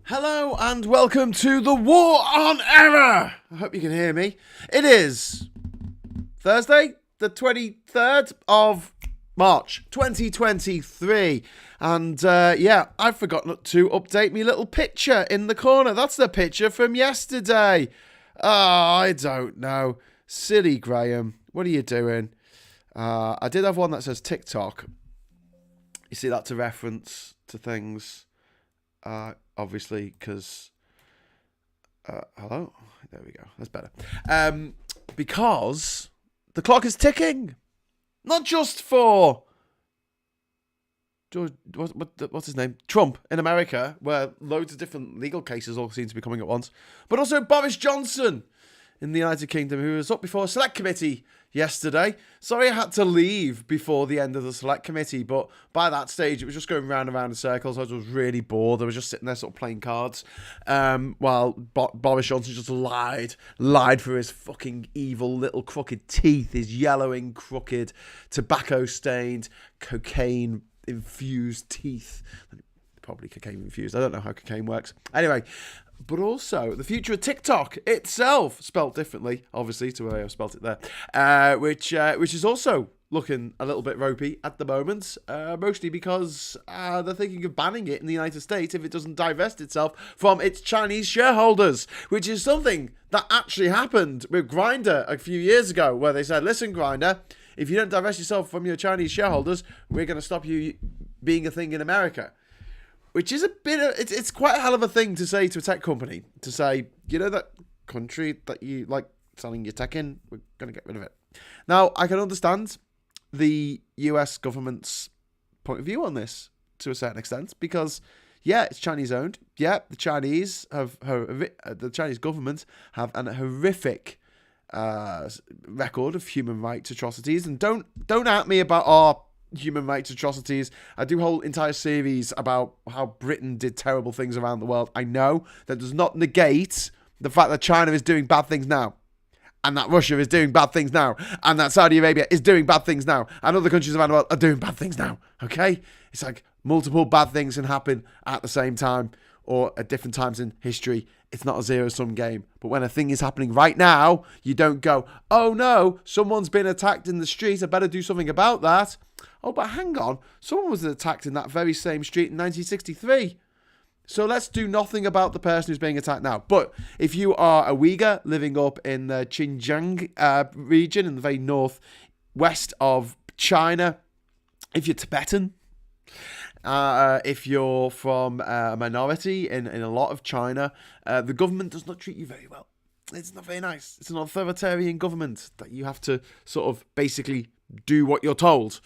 Hello and welcome to the War on Error. I hope you can hear me. It is Thursday, the 23rd of March, 2023. And I've forgotten to update me little picture in the corner. That's the picture from yesterday. Oh, I don't know. Silly Graham, what are you doing? I did have one that says TikTok. You see, that's a reference to things. Obviously, because hello, there we go. That's better. Because the clock is ticking, not just for George, what's his name, Trump in America, where loads of different legal cases all seem to be coming at once, but also Boris Johnson in the United Kingdom, who was up before a select committee yesterday. Sorry I had to leave before the end of the select committee, but by that stage it was just going round and round in circles. I was really bored. I was just sitting there sort of playing cards while Boris Johnson just lied through his fucking evil little crooked teeth, his yellowing, crooked, tobacco-stained, cocaine-infused teeth. Probably cocaine-infused. I don't know how cocaine works. Anyway, but also the future of TikTok itself, spelt differently, obviously, to the way I've spelt it there, which is also looking a little bit ropey at the moment, mostly because they're thinking of banning it in the United States if it doesn't divest itself from its Chinese shareholders, which is something that actually happened with Grindr a few years ago, where they said, listen, Grindr, if you don't divest yourself from your Chinese shareholders, we're going to stop you being a thing in America. Which is a bit of, it's quite a hell of a thing to say to a tech company, to say, you know, that country that you like selling your tech in, we're going to get rid of it. Now, I can understand the US government's point of view on this to a certain extent, because, yeah, it's Chinese owned. Yeah, the Chinese government have an horrific record of human rights atrocities. And don't at me about our human rights atrocities. I do a whole entire series about how Britain did terrible things around the world. I know that does not negate the fact that China is doing bad things now, and that Russia is doing bad things now, and that Saudi Arabia is doing bad things now, and other countries around the world are doing bad things now. Okay? It's like multiple bad things can happen at the same time or at different times in history. It's not a zero-sum game. But when a thing is happening right now, you don't go, oh no, someone's been attacked in the street, I better do something about that. Oh, but hang on, someone was attacked in that very same street in 1963. So let's do nothing about the person who's being attacked now. But if you are a Uyghur living up in the Xinjiang region in the very northwest of China, if you're Tibetan, if you're from a minority in a lot of China, the government does not treat you very well. It's not very nice. It's an authoritarian government that you have to sort of basically do what you're told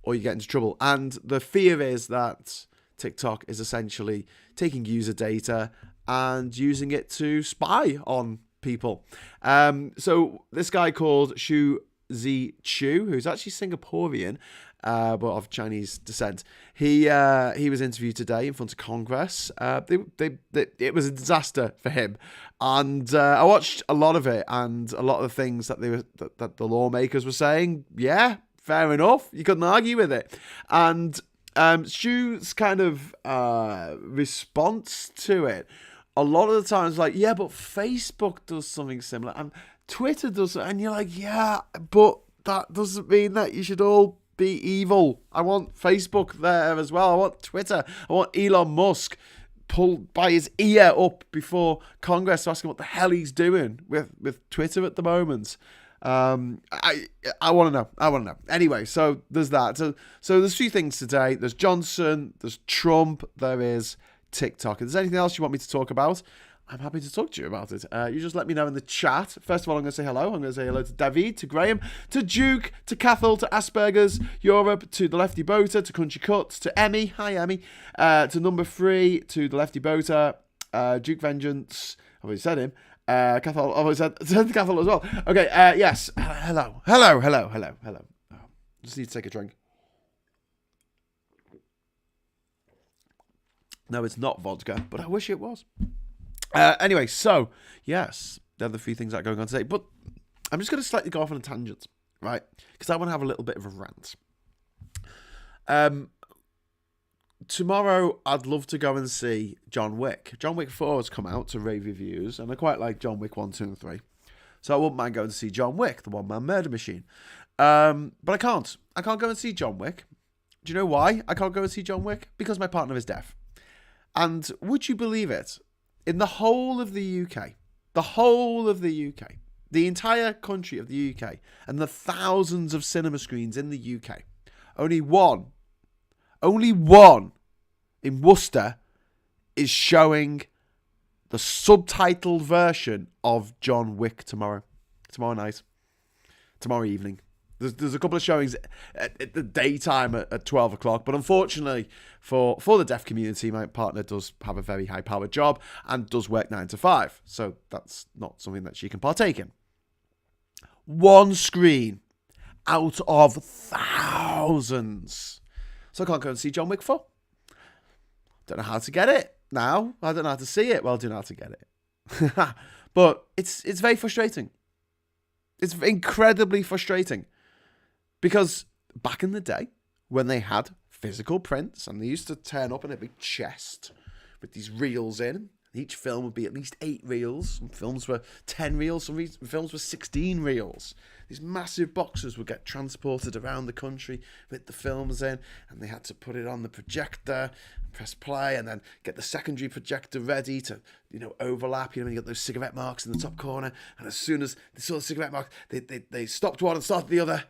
or you get into trouble. And the fear is that TikTok is essentially taking user data and using it to spy on people. So this guy called Xu Zichu, who's actually Singaporean, but of Chinese descent, he was interviewed today in front of Congress. It was a disaster for him, and I watched a lot of it, and a lot of the things that that the lawmakers were saying. Yeah, fair enough. You couldn't argue with it, and Xu's kind of response to it, a lot of the times, like, yeah, but Facebook does something similar, and Twitter does, and you're like, yeah, but that doesn't mean that you should all be evil. I want Facebook there as well. I want Twitter. I want Elon Musk pulled by his ear up before Congress to ask him what the hell he's doing with Twitter at the moment. I want to know. Anyway, so there's that. So there's a few things today. There's Johnson, there's Trump, there is TikTok. If there's anything else you want me to talk about, I'm happy to talk to you about it. You just let me know in the chat. First of all, I'm going to say hello. I'm going to say hello to David, to Graham, to Duke, to Cathal, to Asperger's Europe, to the Lefty Boater, to Crunchy Cuts, to Emmy. Hi, Emmy. To number 3, to the Lefty Boater, Duke Vengeance. I've already said him. Cathal, I've already said Cathal as well. Okay, yes. Hello. Oh, just need to take a drink. No, it's not vodka, but I wish it was. Anyway, so, yes, there are the few things that are going on today, but I'm just going to slightly go off on a tangent, right? Because I want to have a little bit of a rant. tomorrow I'd love to go and see John Wick. John Wick 4 has come out to rave reviews, and I quite like John Wick 1, 2, and 3. So I wouldn't mind going to see John Wick, the one-man murder machine. But I can't. I can't go and see John Wick. Do you know why I can't go and see John Wick? Because my partner is deaf. And would you believe it? In the whole of the UK, the entire country of the UK, and the thousands of cinema screens in the UK, only one in Worcester is showing the subtitled version of John Wick tomorrow night, tomorrow evening. There's a couple of showings at the daytime at 12 o'clock, but unfortunately for the deaf community, my partner does have a very high-powered job and does work 9 to 5, so that's not something that she can partake in. One screen out of thousands. So I can't go and see John Wick 4. Don't know how to get it now. I don't know how to see it. Well, I do know how to get it. But it's very frustrating. It's incredibly frustrating. Because back in the day, when they had physical prints, and they used to turn up in a big chest with these reels in, each film would be at least 8 reels. Some films were 10 reels, some films were 16 reels. These massive boxes would get transported around the country with the films in, and they had to put it on the projector, press play, and then get the secondary projector ready to, overlap. When you got those cigarette marks in the top corner, and as soon as they saw the cigarette mark, they stopped one and started the other.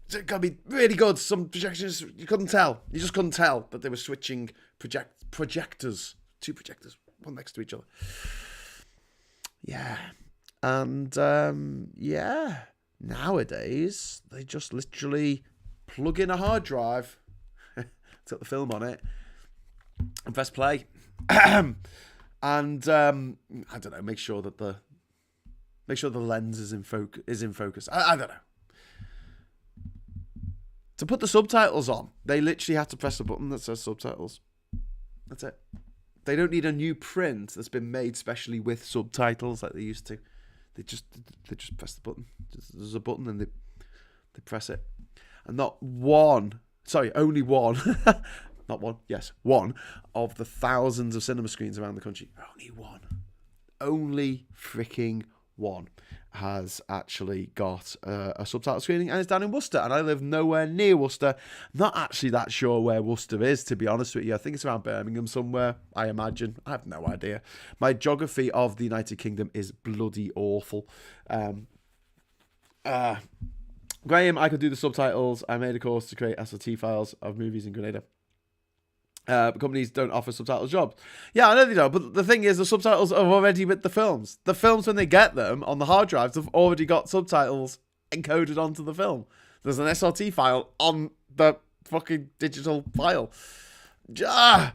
It's got to be really good. Some projections, you couldn't tell. You just couldn't tell that they were switching projectors. 2 projectors, one next to each other. Yeah. And, nowadays, they just literally plug in a hard drive, put the film on it, and press play. And, I don't know, make sure the lens is in focus. I don't know. To put the subtitles on, they literally have to press a button that says subtitles. That's it. They don't need a new print that's been made specially with subtitles like they used to. They just press the button. There's a button and they press it. And only one, not one, yes, one of the thousands of cinema screens around the country, only freaking one has actually got a subtitle screening, and it's down in Worcester, and I live nowhere near Worcester. Not actually that sure where Worcester is, to be honest with you. I think it's around Birmingham somewhere, I imagine. I have no idea. My geography of the United Kingdom is bloody awful. Graham, I could do the subtitles. I made a course to create SLT files of movies in Grenada. But companies don't offer subtitles jobs. Yeah, I know they don't, but the thing is, the subtitles are already with the films. The films, when they get them on the hard drives, have already got subtitles encoded onto the film. There's an SLT file on the fucking digital file. Yeah,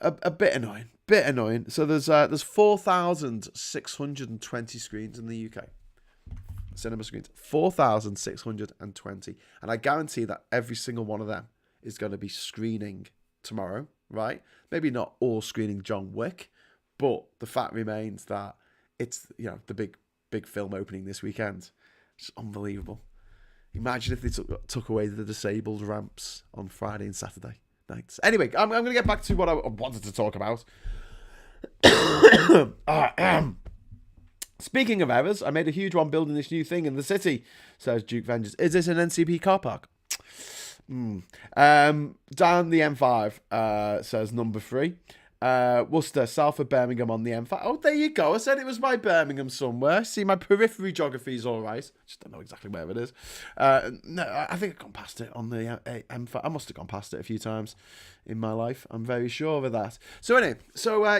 a bit annoying. So there's 4,620 screens in the UK. Cinema screens. 4,620. And I guarantee that every single one of them is going to be screening tomorrow, right? Maybe not all screening John Wick, but the fact remains that it's, the big film opening this weekend. It's unbelievable. Imagine if they took away the disabled ramps on Friday and Saturday nights. Anyway, I'm going to get back to what I wanted to talk about. Speaking of errors, I made a huge one building this new thing in the city, says Duke Vengeance. Is this an NCP car park? Down the M5, says number 3. Worcester, south of Birmingham on the M5. Oh, there you go. I said it was by Birmingham somewhere. See, my periphery geography is all right. Just don't know exactly where it is. No, I think I've gone past it on the M5. I must have gone past it a few times in my life. I'm very sure of that. So anyway,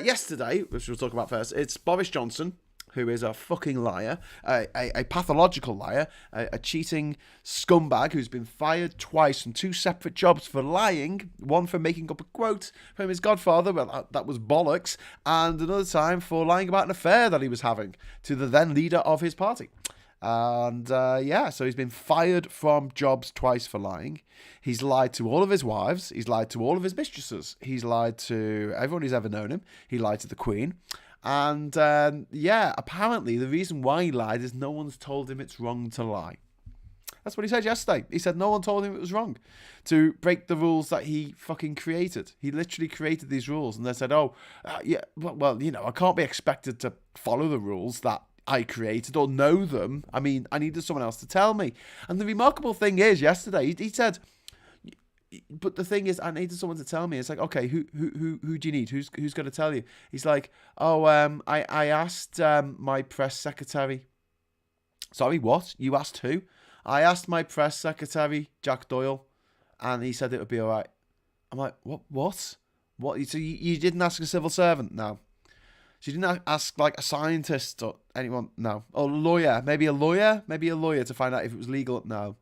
yesterday, which we'll talk about first, it's Boris Johnson, who is a fucking liar, a pathological liar, a cheating scumbag who's been fired twice from 2 separate jobs for lying, one for making up a quote from his godfather, well, that was bollocks, and another time for lying about an affair that he was having to the then leader of his party. And so he's been fired from jobs twice for lying. He's lied to all of his wives. He's lied to all of his mistresses. He's lied to everyone who's ever known him. He lied to the Queen. And, apparently the reason why he lied is no one's told him it's wrong to lie. That's what he said yesterday. He said no one told him it was wrong to break the rules that he fucking created. He literally created these rules, and they said, yeah, well, I can't be expected to follow the rules that I created or know them. I mean, I needed someone else to tell me. And the remarkable thing is, yesterday he said, but the thing is, I needed someone to tell me. It's like, okay, who do you need? Who's going to tell you? He's like, I asked my press secretary. Sorry, what? You asked who? I asked my press secretary, Jack Doyle, and he said it would be all right. I'm like, what? So you didn't ask a civil servant? No. So you didn't ask like a scientist or anyone? No. Or a lawyer? Maybe a lawyer to find out if it was legal? No.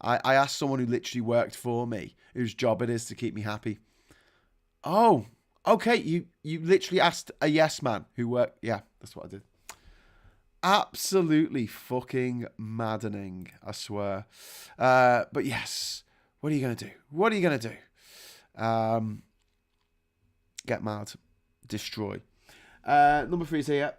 I asked someone who literally worked for me, whose job it is to keep me happy. Oh, okay. You literally asked a yes man who worked. Yeah, that's what I did. Absolutely fucking maddening, I swear. But yes, what are you going to do? Get mad. Destroy. Number 3 is here.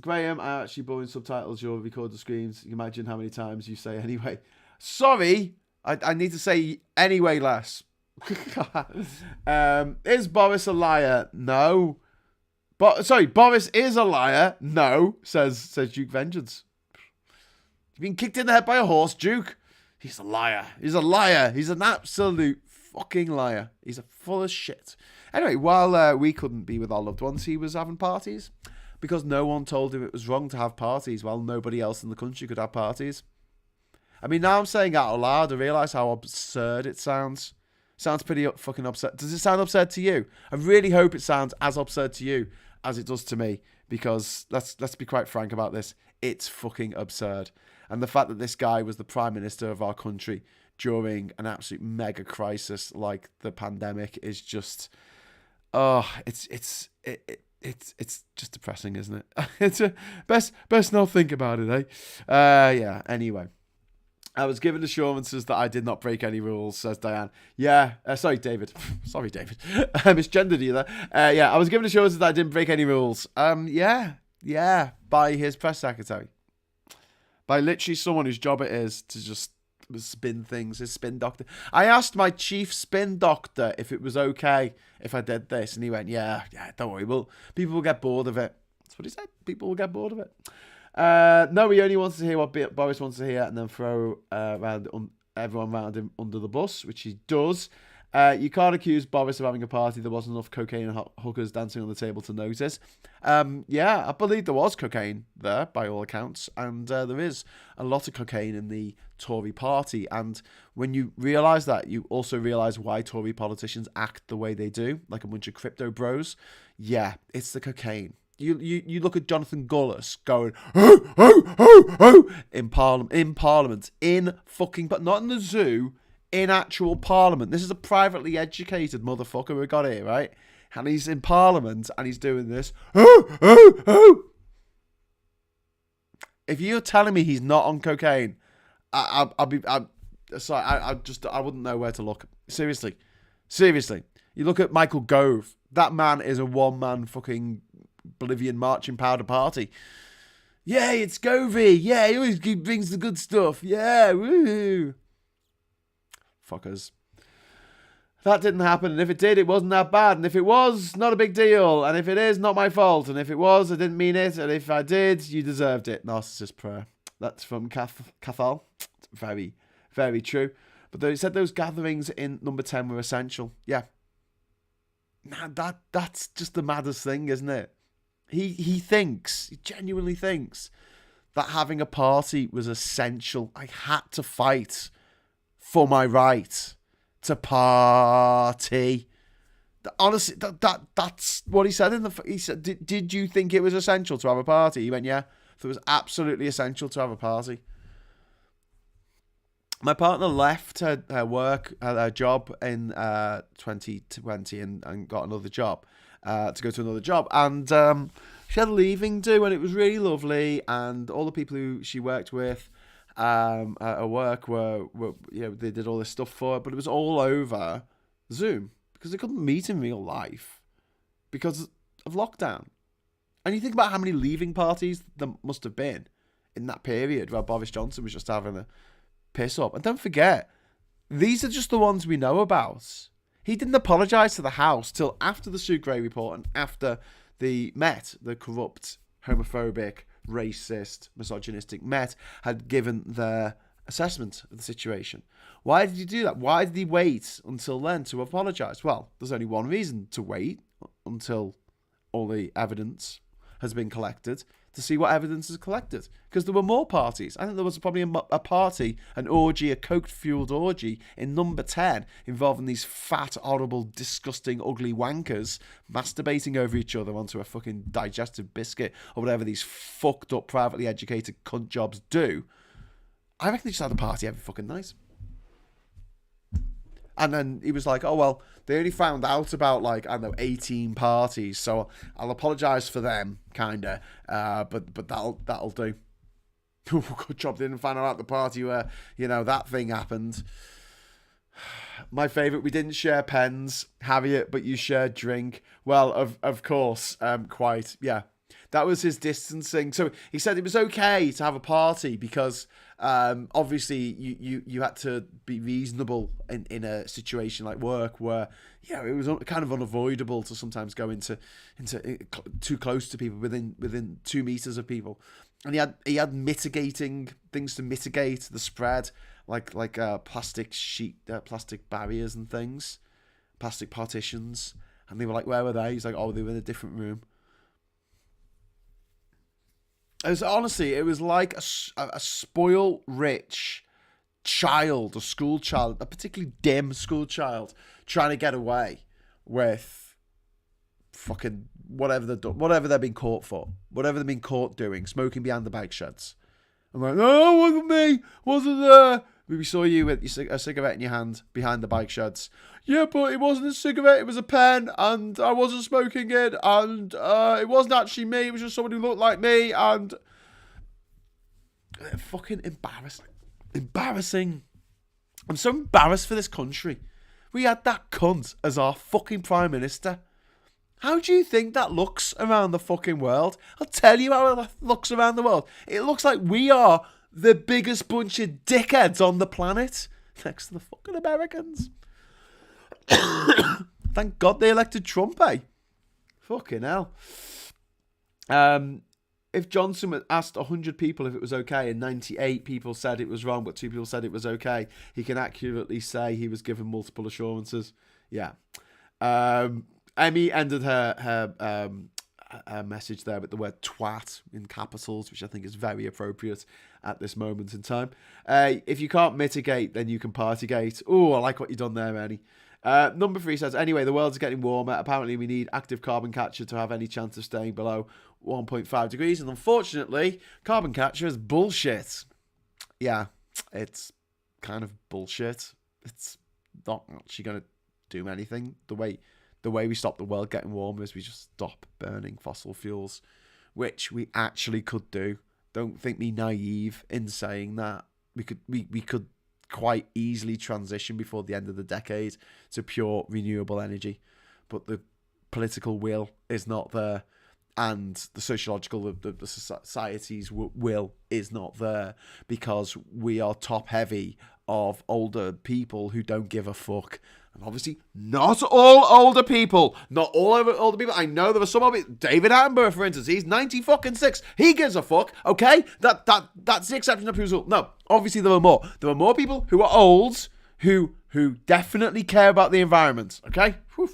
Graham, I actually brought in subtitles. You'll record the screens. You imagine how many times you say anyway. Sorry, I need to say anyway less. Is Boris a liar? No. Boris is a liar. No, says Duke Vengeance. You've been kicked in the head by a horse, Duke. He's a liar. He's an absolute fucking liar. He's a full of shit. Anyway, while we couldn't be with our loved ones, he was having parties. Because no one told him it was wrong to have parties while nobody else in the country could have parties. I mean, now I'm saying out loud, I realise how absurd it sounds. Sounds pretty fucking absurd. Does it sound absurd to you? I really hope it sounds as absurd to you as it does to me. Because let's be quite frank about this. It's fucking absurd. And the fact that this guy was the Prime Minister of our country during an absolute mega crisis like the pandemic is just... It's just depressing, isn't it? It's best not think about it, eh? Yeah, anyway. I was given assurances that I did not break any rules, says Diane. Yeah, sorry, David. Sorry, David. I misgendered you there. Yeah, I was given assurances that I didn't break any rules. Yeah, by his press secretary. By literally someone whose job it is to just spin things, his spin doctor. I asked my chief spin doctor if it was okay if I did this, and he went, yeah, don't worry, people will get bored of it. That's what he said. People will get bored of it. No, he only wants to hear what Boris wants to hear and then throw everyone around him under the bus, which he does. You can't accuse Boris of having a party. There wasn't enough cocaine and hookers dancing on the table to notice. Yeah, I believe there was cocaine there, by all accounts. And there is a lot of cocaine in the Tory party. And when you realise that, you also realise why Tory politicians act the way they do, like a bunch of crypto bros. Yeah, it's the cocaine. You look at Jonathan Gullis going, in Parliament, but not in the zoo, in actual Parliament. This is a privately educated motherfucker we got here, right? And he's in Parliament and he's doing this. If you're telling me he's not on cocaine, I wouldn't know where to look. Seriously. You look at Michael Gove. That man is a one-man fucking Bolivian marching powder party. Yeah, it's Govey. Yeah, he always brings the good stuff. Yeah, woo. Fuckers. That didn't happen, and if it did, it wasn't that bad, and if it was, not a big deal, and if it is, not my fault, and if it was, I didn't mean it, and if I did, you deserved it. Narcissist prayer. That's from Cathal. Very, very true. But they said those gatherings in number 10 were essential. Yeah. Nah, that's just the maddest thing, isn't it? He genuinely thinks that having a party was essential. I had to fight for my right to party. Honestly, that's what he said he said, did you think it was essential to have a party? He went, yeah. So it was absolutely essential to have a party. My partner left her work, her job in 2020 and got another job. To go to another job, and she had a leaving do, and it was really lovely, and all the people who she worked with at her work were they did all this stuff for her, but it was all over Zoom because they couldn't meet in real life because of lockdown. And you think about how many leaving parties there must have been. in that period where Boris Johnson was just having a piss up. And don't forget, these are just the ones we know about. He didn't apologise to the House till after the Sue Gray report and after the Met, the corrupt, homophobic, racist, misogynistic Met, had given their assessment of the situation. Why did he do that? Why did he wait until then to apologise? Well, there's only one reason to wait until all the evidence has been collected, to see what evidence is collected. Because there were more parties. I think there was probably a party, an orgy, a coke-fueled orgy in number 10 involving these fat, horrible, disgusting, ugly wankers masturbating over each other onto a fucking digestive biscuit or whatever these fucked up, privately educated cunt jobs do. I reckon they just had a party every fucking night. And then he was like, oh, well, they only found out about, like, I don't know, 18 parties, so I'll apologise for them, kind of, but that'll do. Good job they didn't find out at the party where, you know, that thing happened. My favourite, we didn't share pens, Harriet, but you shared drink. Well, of course, quite, yeah. That was his distancing. So he said it was okay to have a party because obviously you had to be reasonable in a situation like work where, you know, it was kind of unavoidable to sometimes go into too close to people within 2 meters of people. And he had mitigating things to mitigate the spread, like plastic plastic barriers and things, plastic partitions. And they were like, where were they? He's like, oh, they were in a different room. It was like a spoiled rich child, a school child, a particularly dim school child, trying to get away with fucking whatever they've been caught for, whatever they've been caught doing, smoking behind the bike sheds. I'm like, no, it wasn't me, wasn't there? We saw you with a cigarette in your hand behind the bike sheds. Yeah, but it wasn't a cigarette, it was a pen, and I wasn't smoking it, and it wasn't actually me, it was just someone who looked like me, and... Fucking embarrassing. I'm so embarrassed for this country. We had that cunt as our fucking Prime Minister. How do you think that looks around the fucking world? I'll tell you how it looks around the world. It looks like we are the biggest bunch of dickheads on the planet, next to the fucking Americans. Thank God they elected Trump, eh? Fucking hell. If Johnson had asked 100 people if it was okay and 98 people said it was wrong, but 2 people said it was okay, he can accurately say he was given multiple assurances. Yeah. Emmy ended her message there with the word twat in capitals, which I think is very appropriate at this moment in time. If you can't mitigate, then you can partygate. Oh, I like what you've done there, Annie. Number 3 says, anyway, the world's getting warmer. Apparently we need active carbon capture to have any chance of staying below 1.5 degrees. And unfortunately, carbon capture is bullshit. Yeah, it's kind of bullshit. It's not actually going to do anything. The way we stop the world getting warmer is we just stop burning fossil fuels, which we actually could do. Don't think me naive in saying that. We could quite easily transition before the end of the decade to pure renewable energy, but the political will is not there, and the sociological, the society's will is not there, because we are top heavy of older people who don't give a fuck. And obviously not all older people, I know there are some of it. David Attenborough, for instance, he's 96. He gives a fuck. Okay, that's the exception of who's old. No, obviously there are more people who are old who definitely care about the environment. Okay, whew.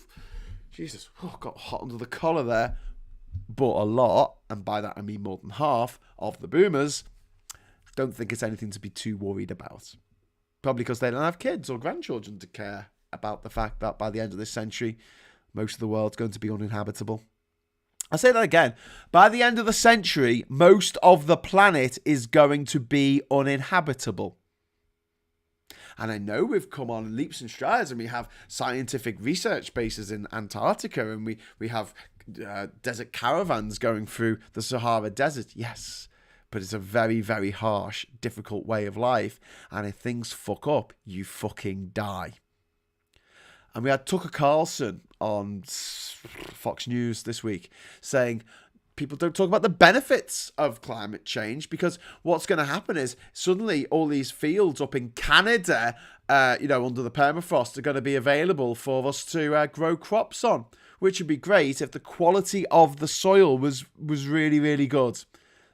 Jesus, got hot under the collar there. But a lot, and by that I mean more than half of the boomers, don't think it's anything to be too worried about. Probably because they don't have kids or grandchildren to care about the fact that by the end of this century, most of the world's going to be uninhabitable. I'll say that again. By the end of the century, most of the planet is going to be uninhabitable. And I know we've come on leaps and strides, and we have scientific research bases in Antarctica, and we have desert caravans going through the Sahara Desert. Yes, but it's a very, very harsh, difficult way of life. And if things fuck up, you fucking die. And we had Tucker Carlson on Fox News this week saying, people don't talk about the benefits of climate change, because what's going to happen is suddenly all these fields up in Canada, under the permafrost, are going to be available for us to grow crops on, which would be great if the quality of the soil was really, really good.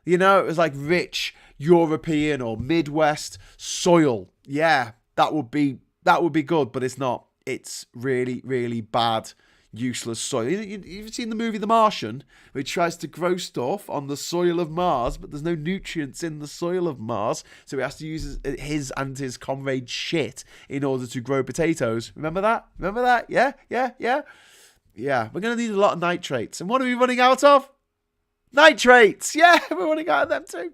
It was like rich European or Midwest soil. Yeah, that would be good, but it's not. It's really, really bad, useless soil. You've seen the movie The Martian, where he tries to grow stuff on the soil of Mars, but there's no nutrients in the soil of Mars, so he has to use his and his comrade's shit in order to grow potatoes. Remember that? Yeah. We're going to need a lot of nitrates. And what are we running out of? Nitrates. Yeah, we're running out of them too.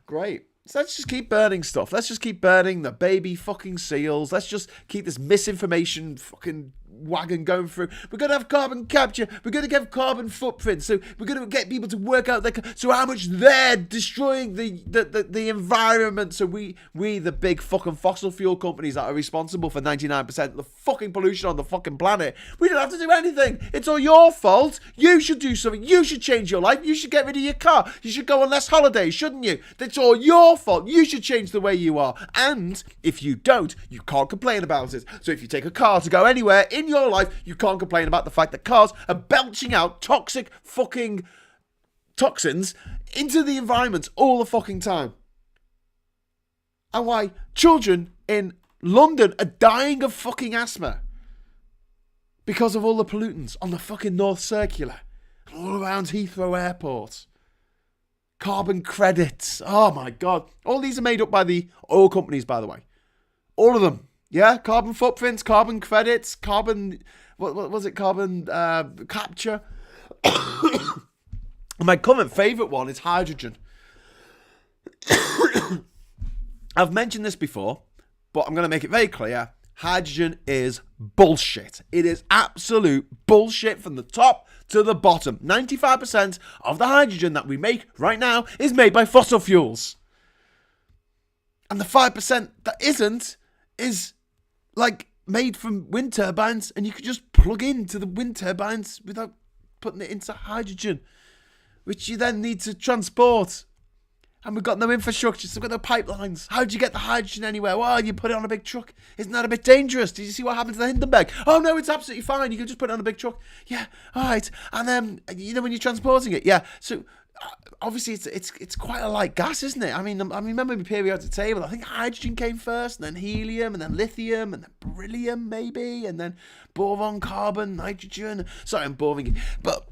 Great. So let's just keep burning stuff. Let's just keep burning the baby fucking seals. Let's just keep this misinformation fucking wagon going through. We're going to have carbon capture. We're going to have carbon footprints. So we're going to get people to work out how much they're destroying the environment. So we the big fucking fossil fuel companies that are responsible for 99% of the fucking pollution on the fucking planet, we don't have to do anything. It's all your fault. You should do something. You should change your life. You should get rid of your car. You should go on less holidays, shouldn't you? That's all your fault. You should change the way you are. And if you don't, you can't complain about it. So if you take a car to go anywhere in your life, you can't complain about the fact that cars are belching out toxic fucking toxins into the environment all the fucking time. And why children in London are dying of fucking asthma because of all the pollutants on the fucking North Circular and all around Heathrow Airport. Carbon credits. Oh my God. All these are made up by the oil companies, by the way. All of them. Yeah, carbon footprints, carbon credits, carbon... What was it? Carbon capture. And my current favourite one is hydrogen. I've mentioned this before, but I'm going to make it very clear. Hydrogen is bullshit. It is absolute bullshit from the top to the bottom. 95% of the hydrogen that we make right now is made by fossil fuels. And the 5% that isn't is like made from wind turbines, and you could just plug into the wind turbines without putting it into hydrogen, which you then need to transport. And we've got no infrastructure, so we've got no pipelines. How do you get the hydrogen anywhere? Well, you put it on a big truck. Isn't that a bit dangerous? Did you see what happened to the Hindenburg? Oh, no, it's absolutely fine. You can just put it on a big truck. Yeah, all right. And then, when you're transporting it, yeah. So, obviously, it's quite a light gas, isn't it? I remember the periodic table. I think hydrogen came first, and then helium, and then lithium, and then beryllium, maybe, and then boron, carbon, nitrogen. Sorry, I'm boring you. But,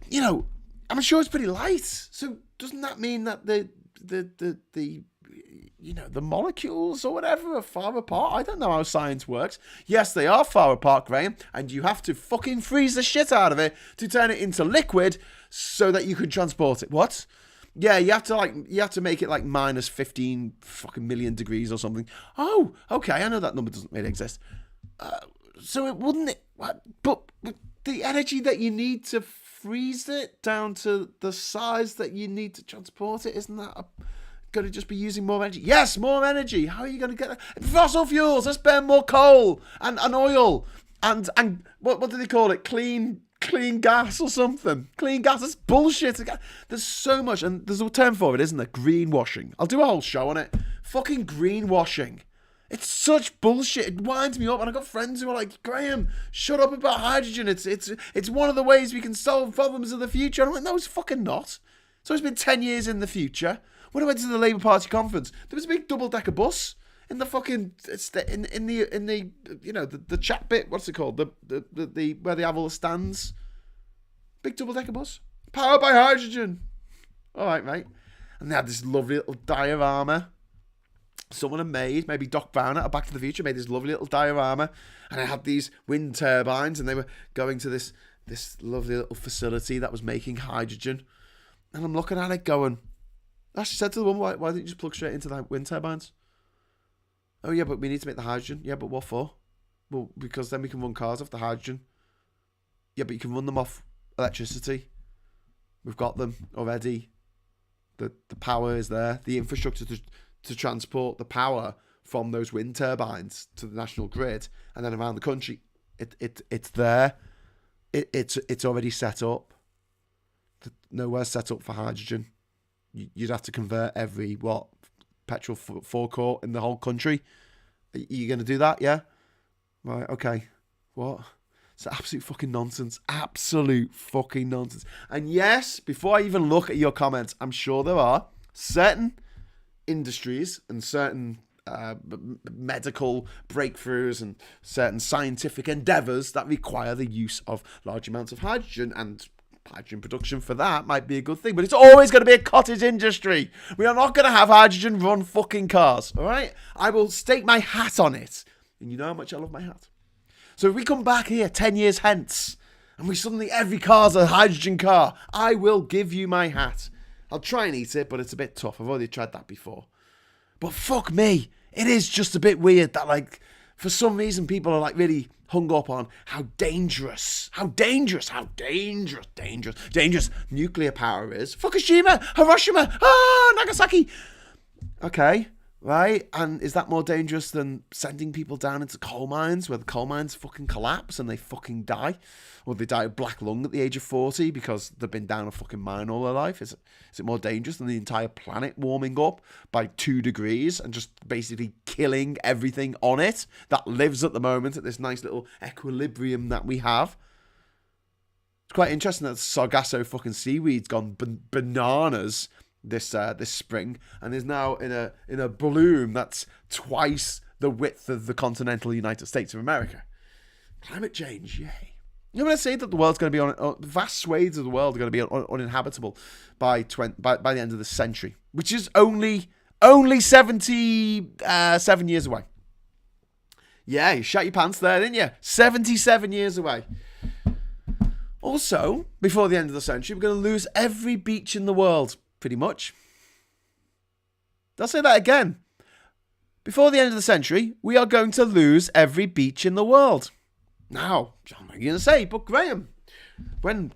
I'm sure it's pretty light. So, doesn't that mean that the molecules or whatever are far apart? I don't know how science works. Yes, they are far apart, Graham, and you have to fucking freeze the shit out of it to turn it into liquid so that you can transport it. What? Yeah, you have to make it like minus 15 fucking million degrees or something. Oh, okay, I know that number doesn't really exist. So it wouldn't. But the energy that you need to freeze it down to the size that you need to transport it, isn't that going to just be using more energy? Yes, more energy. How are you going to get that? Fossil fuels. Let's burn more coal and oil and what do they call it? Clean gas or something. Clean gas. That's bullshit. There's so much, and there's a term for it, isn't there? Greenwashing. I'll do a whole show on it. Fucking greenwashing. It's such bullshit. It winds me up, and I've got friends who are like, Graham, shut up about hydrogen. It's one of the ways we can solve problems of the future. And I'm like, no, it's fucking not. So it's been 10 years in the future. When I went to the Labour Party conference, there was a big double-decker bus in the fucking in the chat bit. What's it called? The where they have all the stands. Big double-decker bus, powered by hydrogen. All right, mate. And they had this lovely little diorama. Someone had made, maybe Doc Brown at Back to the Future made this lovely little diorama, and it had these wind turbines, and they were going to this lovely little facility that was making hydrogen. And I'm looking at it going, I said to the woman, why didn't you just plug straight into the wind turbines? Oh yeah, but we need to make the hydrogen. Yeah, but what for? Well, because then we can run cars off the hydrogen. Yeah, but you can run them off electricity. We've got them already. The power is there. The infrastructure to transport the power from those wind turbines to the national grid and then around the country, it's there. It's already set up. nowhere set up for hydrogen. You'd have to convert every, petrol forecourt in the whole country. Are you going to do that? Yeah? Right, okay. What? It's absolute fucking nonsense. Absolute fucking nonsense. And yes, before I even look at your comments, I'm sure there are certain industries and certain medical breakthroughs and certain scientific endeavours that require the use of large amounts of hydrogen, and hydrogen production for that might be a good thing, but it's always going to be a cottage industry. We are not going to have hydrogen run fucking cars, all right? I will stake my hat on it, and you know how much I love my hat. So if we come back here 10 years hence and we suddenly every car's a hydrogen car, I will give you my hat. I'll try and eat it, but it's a bit tough. I've already tried that before. But fuck me, it is just a bit weird that, like, for some reason people are like really hung up on how dangerous nuclear power is. Fukushima, Hiroshima, Nagasaki. Okay, right? And is that more dangerous than sending people down into coal mines where the coal mines fucking collapse and they fucking die? Or they die of black lung at the age of 40 because they've been down a fucking mine all their life? Is it more dangerous than the entire planet warming up by 2 degrees and just basically killing everything on it that lives at the moment at this nice little equilibrium that we have? It's quite interesting that Sargasso fucking seaweed's gone bananas this spring and is now in a bloom that's twice the width of the continental United States of America. Climate change, yay. You're going to say that the world's going to be vast swathes of the world are going to be uninhabitable by the end of the century, which is only 77 years away. Yeah, you shat your pants there, didn't you? 77 years away. Also, before the end of the century, we're going to lose every beach in the world, pretty much. I'll say that again. Before the end of the century, we are going to lose every beach in the world. Now, what are you going to say? But Graham, when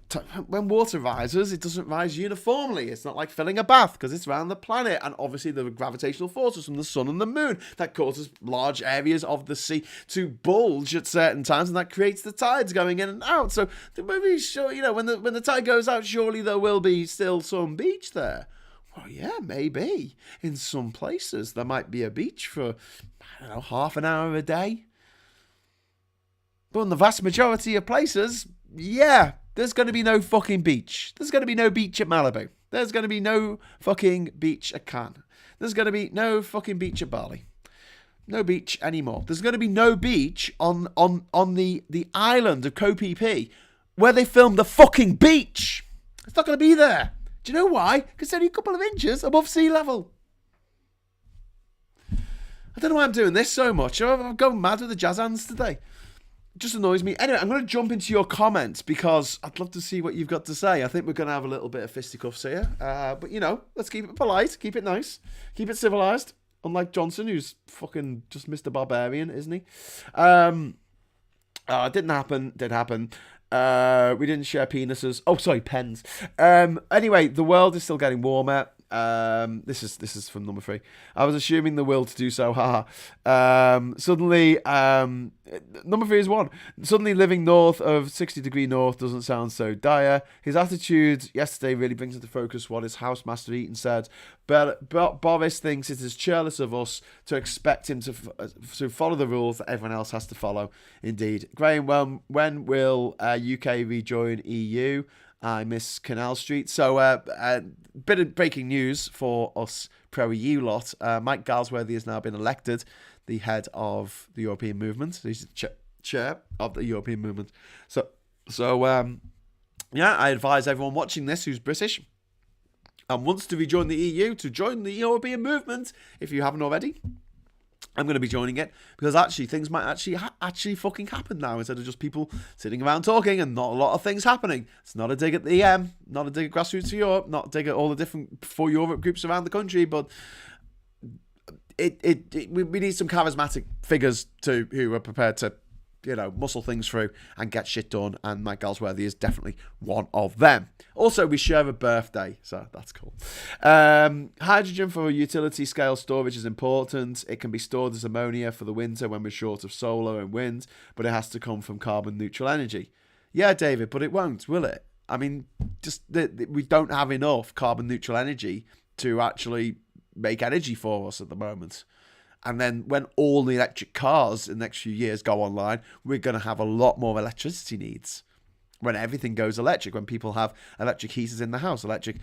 water rises, it doesn't rise uniformly. It's not like filling a bath because it's around the planet. And obviously there are gravitational forces from the sun and the moon that causes large areas of the sea to bulge at certain times, and that creates the tides going in and out. So maybe sure, when the tide goes out, surely there will be still some beach there. Well, yeah, maybe. In some places there might be a beach for, half an hour a day. But in the vast majority of places, yeah, there's going to be no fucking beach. There's going to be no beach at Malibu. There's going to be no fucking beach at Cannes. There's going to be no fucking beach at Bali. No beach anymore. There's going to be no beach on the island of Koh Phi Phi where they filmed the fucking beach. It's not going to be there. Do you know why? Because it's only a couple of inches above sea level. I don't know why I'm doing this so much. I'm going mad with the jazz hands today. It just annoys me. Anyway, I'm going to jump into your comments because I'd love to see what you've got to say. I think we're going to have a little bit of fisticuffs here. But, let's keep it polite, keep it nice, keep it civilised. Unlike Johnson, who's fucking just Mr. Barbarian, isn't he? It didn't happen. Did happen. We didn't share penises. Oh, sorry, pens. Anyway, the world is still getting warmer. This is from number 3. I was assuming the will to do so. Haha. Suddenly, number 3 is 1. Suddenly, living north of 60 degree north doesn't sound so dire. His attitude yesterday really brings into focus what his housemaster Eaton said. But Boris thinks it is churlish of us to expect him to follow the rules that everyone else has to follow. Indeed, Graham. When will UK rejoin EU? I miss Canal Street. So, bit of breaking news for us pro-EU lot. Mike Galsworthy has now been elected the head of the European movement. He's the chair of the European movement. So, I advise everyone watching this who's British and wants to rejoin the EU to join the European movement, if you haven't already. I'm going to be joining it because actually things might actually fucking happen now instead of just people sitting around talking and not a lot of things happening. It's not a dig at the EM, not a dig at Grassroots for Europe, not a dig at all the different for Europe groups around the country, but we need some charismatic figures who are prepared to muscle things through and get shit done, and Mike Galsworthy is definitely one of them. Also, we share a birthday, so that's cool. Hydrogen for utility scale storage is important. It can be stored as ammonia for the winter when we're short of solar and wind, but it has to come from carbon neutral energy. Yeah, David, but it won't, will it? I mean, just we don't have enough carbon neutral energy to actually make energy for us at the moment. And then when all the electric cars in the next few years go online, we're going to have a lot more electricity needs. When everything goes electric, when people have electric heaters in the house, electric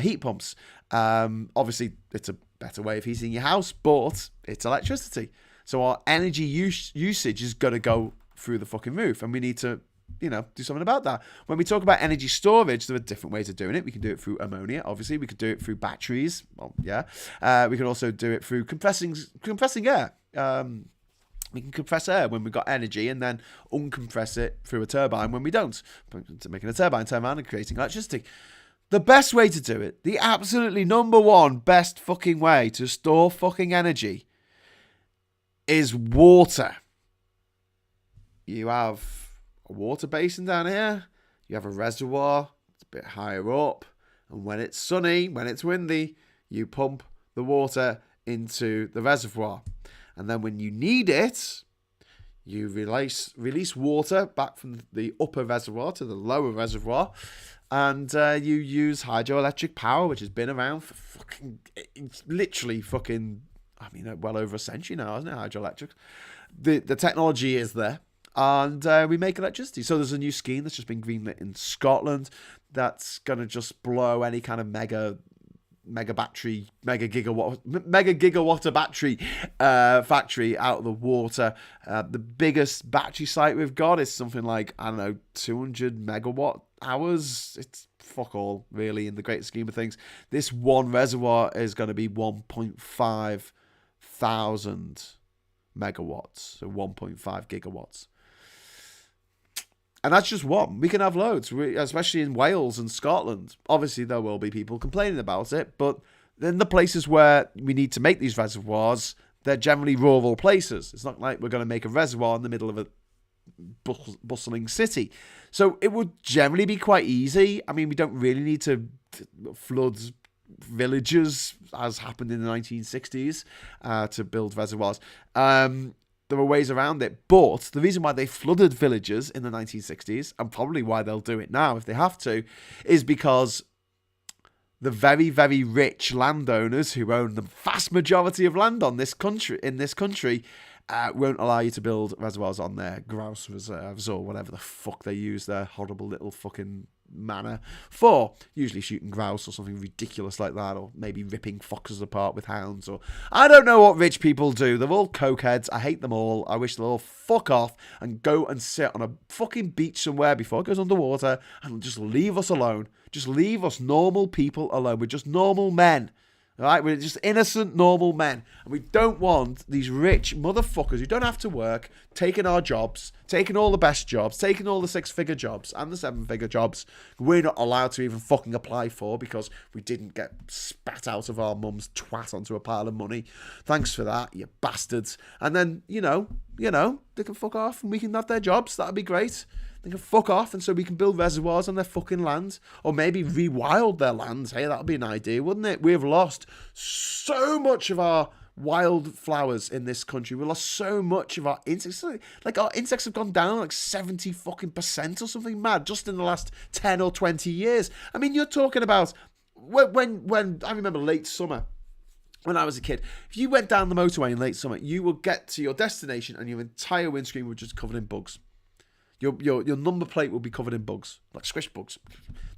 heat pumps. Obviously, it's a better way of heating your house, but it's electricity. So our energy usage is going to go through the fucking roof, and we need to, do something about that. When we talk about energy storage, there are different ways of doing it. We can do it through ammonia, obviously. We could do it through batteries. Well, yeah. We can also do it through compressing air. We can compress air when we've got energy and then uncompress it through a turbine when we don't. Making a turbine turn around and creating electricity. The best way to do it, the absolutely number one best fucking way to store fucking energy is water. You have a water basin down here. You have a reservoir. It's a bit higher up. And when it's sunny, when it's windy, you pump the water into the reservoir. And then when you need it, you release water back from the upper reservoir to the lower reservoir. And you use hydroelectric power, which has been around for well over a century now, isn't it, hydroelectric? The technology is there. And we make electricity. So there's a new scheme that's just been greenlit in Scotland that's going to just blow any kind of mega gigawatt battery factory out of the water. The biggest battery site we've got is something like, 200 megawatt hours. It's fuck all, really, in the great scheme of things. This one reservoir is going to be 1.5 thousand megawatts, so 1.5 gigawatts. And that's just one. We can have loads, especially in Wales and Scotland. Obviously, there will be people complaining about it, but in the places where we need to make these reservoirs, they're generally rural places. It's not like we're going to make a reservoir in the middle of a bustling city. So it would generally be quite easy. I mean, we don't really need to flood villages, as happened in the 1960s, to build reservoirs. There are ways around it, but the reason why they flooded villages in the 1960s, and probably why they'll do it now if they have to, is because the very, very rich landowners who own the vast majority of land in this country won't allow you to build reservoirs on their grouse reserves or whatever the fuck they use their horrible little fucking manor for, usually shooting grouse or something ridiculous like that, or maybe ripping foxes apart with hounds, or I don't know what rich people do. They're all cokeheads. I hate them all. I wish they'll all fuck off and go and sit on a fucking beach somewhere before it goes underwater and just leave us alone. Just leave us normal people alone. We're just normal men. All right, we're just innocent, normal men. And we don't want these rich motherfuckers who don't have to work, taking our jobs, taking all the best jobs, taking all the 6-figure jobs and the 7-figure jobs we're not allowed to even fucking apply for because we didn't get spat out of our mum's twat onto a pile of money. Thanks for that, you bastards. And then, they can fuck off and we can have their jobs. That'd be great. They can fuck off, and so we can build reservoirs on their fucking land, or maybe rewild their lands. Hey, that would be an idea, wouldn't it? We've lost so much of our wildflowers in this country. We lost so much of our insects. Like, our insects have gone down like 70% or something mad just in the last 10 or 20 years. I mean, you're talking about when I remember late summer. When I was a kid, if you went down the motorway in late summer, you would get to your destination and your entire windscreen was just covered in bugs. Your number plate will be covered in bugs, like squish bugs.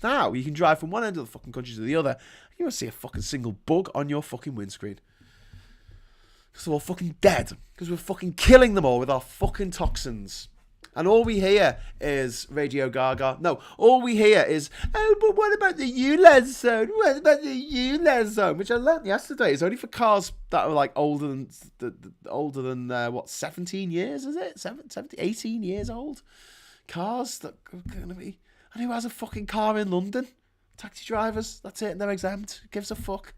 Now, you can drive from one end of the fucking country to the other. You won't see a fucking single bug on your fucking windscreen. Because they're all fucking dead. Because we're fucking killing them all with our fucking toxins. And all we hear is Radio Gaga. No, all we hear is, oh, but what about the ULEZ zone? What about the ULEZ zone? Which I learnt yesterday. It's only for cars that are like older than 17 years, is it? 17, 18 years old? Cars that are going to be... And who has a fucking car in London? Taxi drivers. That's it. They're exempt. Who gives a fuck?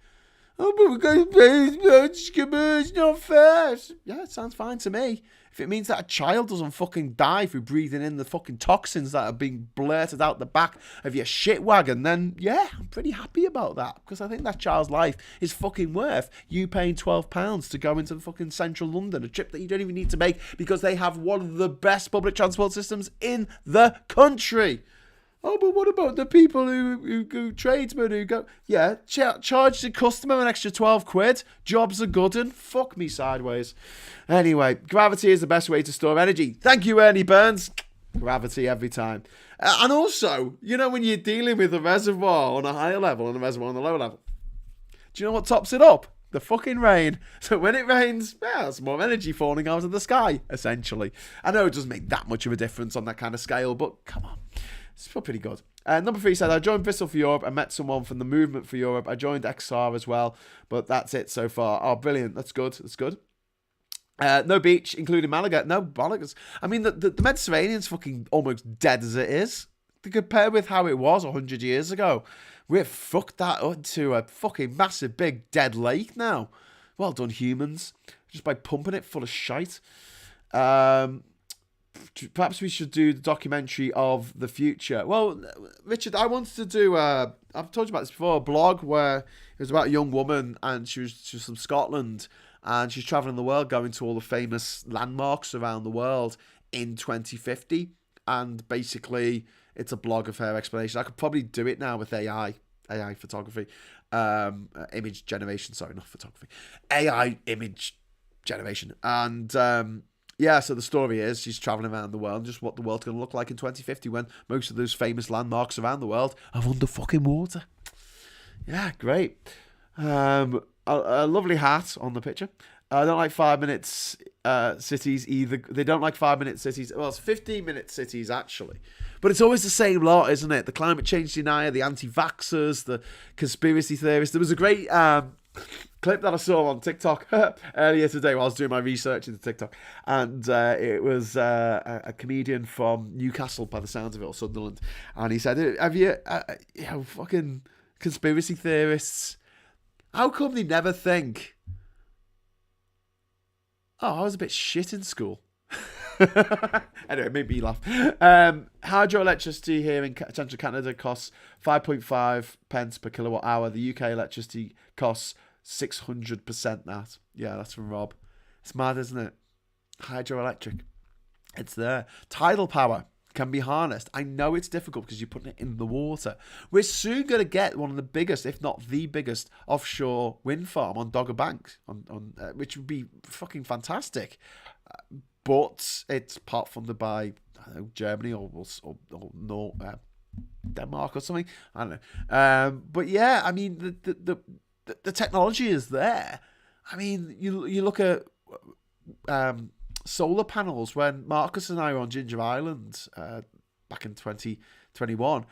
Oh, but we're going to pay it's not fair. Yeah, it sounds fine to me. If it means that a child doesn't fucking die through breathing in the fucking toxins that are being blurted out the back of your shit wagon, then yeah, I'm pretty happy about that. Because I think that child's life is fucking worth you paying £12 to go into fucking central London, a trip that you don't even need to make because they have one of the best public transport systems in the country. Oh, but what about the people who tradesmen who go, yeah, charge the customer an extra 12 quid. Jobs are good and fuck me sideways. Anyway, gravity is the best way to store energy. Thank you, Ernie Burns. Gravity every time. And also, you know, when you're dealing with a reservoir on a higher level and a reservoir on a lower level, do you know what tops it up? The fucking rain. So when it rains, there's more energy falling out of the sky, essentially. I know it doesn't make that much of a difference on that kind of scale, but come on. It's still pretty good. Number 3 said, I joined Bristol for Europe. I met someone from the Movement for Europe. I joined XR as well, but that's it so far. Oh, brilliant. That's good. That's good. No beach, including Malaga. No bollocks. I mean, the Mediterranean's fucking almost dead as it is. To compare with how it was 100 years ago. We've fucked that into a fucking massive big dead lake now. Well done, humans. Just by pumping it full of shite. Perhaps we should do the documentary of the future. Well, Richard, I wanted to do, I've told you about this before, a blog where it was about a young woman and she was from Scotland and she's traveling the world going to all the famous landmarks around the world in 2050. And basically, it's a blog of her explanation. I could probably do it now with AI photography, image generation. Sorry, not photography. AI image generation. And yeah, so the story is she's traveling around the world and just what the world's going to look like in 2050 when most of those famous landmarks around the world are under fucking water. Yeah, great. A lovely hat on the picture. I don't like 5 minutes cities either. They don't like 5 minute cities. Well, it's 15-minute cities, actually. But it's always the same lot, isn't it? The climate change denier, the anti-vaxxers, the conspiracy theorists. There was a great clip that I saw on TikTok earlier today while I was doing my research into TikTok. And it was a comedian from Newcastle, by the sounds of it, or Sunderland. And he said, have you, fucking conspiracy theorists, how come they never think, oh, I was a bit shit in school? Anyway, it made me laugh. Hydroelectricity here in Central Canada costs 5.5 pence per kilowatt hour. The UK electricity costs 600% that. Yeah, that's from Rob. It's mad, isn't it? Hydroelectric. It's there. Tidal power can be harnessed. I know it's difficult because you're putting it in the water. We're soon going to get one of the biggest, if not the biggest, offshore wind farm on Dogger Bank, which would be fucking fantastic. But it's part funded by, I don't know, Germany or Denmark or something. I don't know. But yeah, I mean, the technology is there. I mean, you look at solar panels. When Marcus and I were on Ginger Island back in 2021,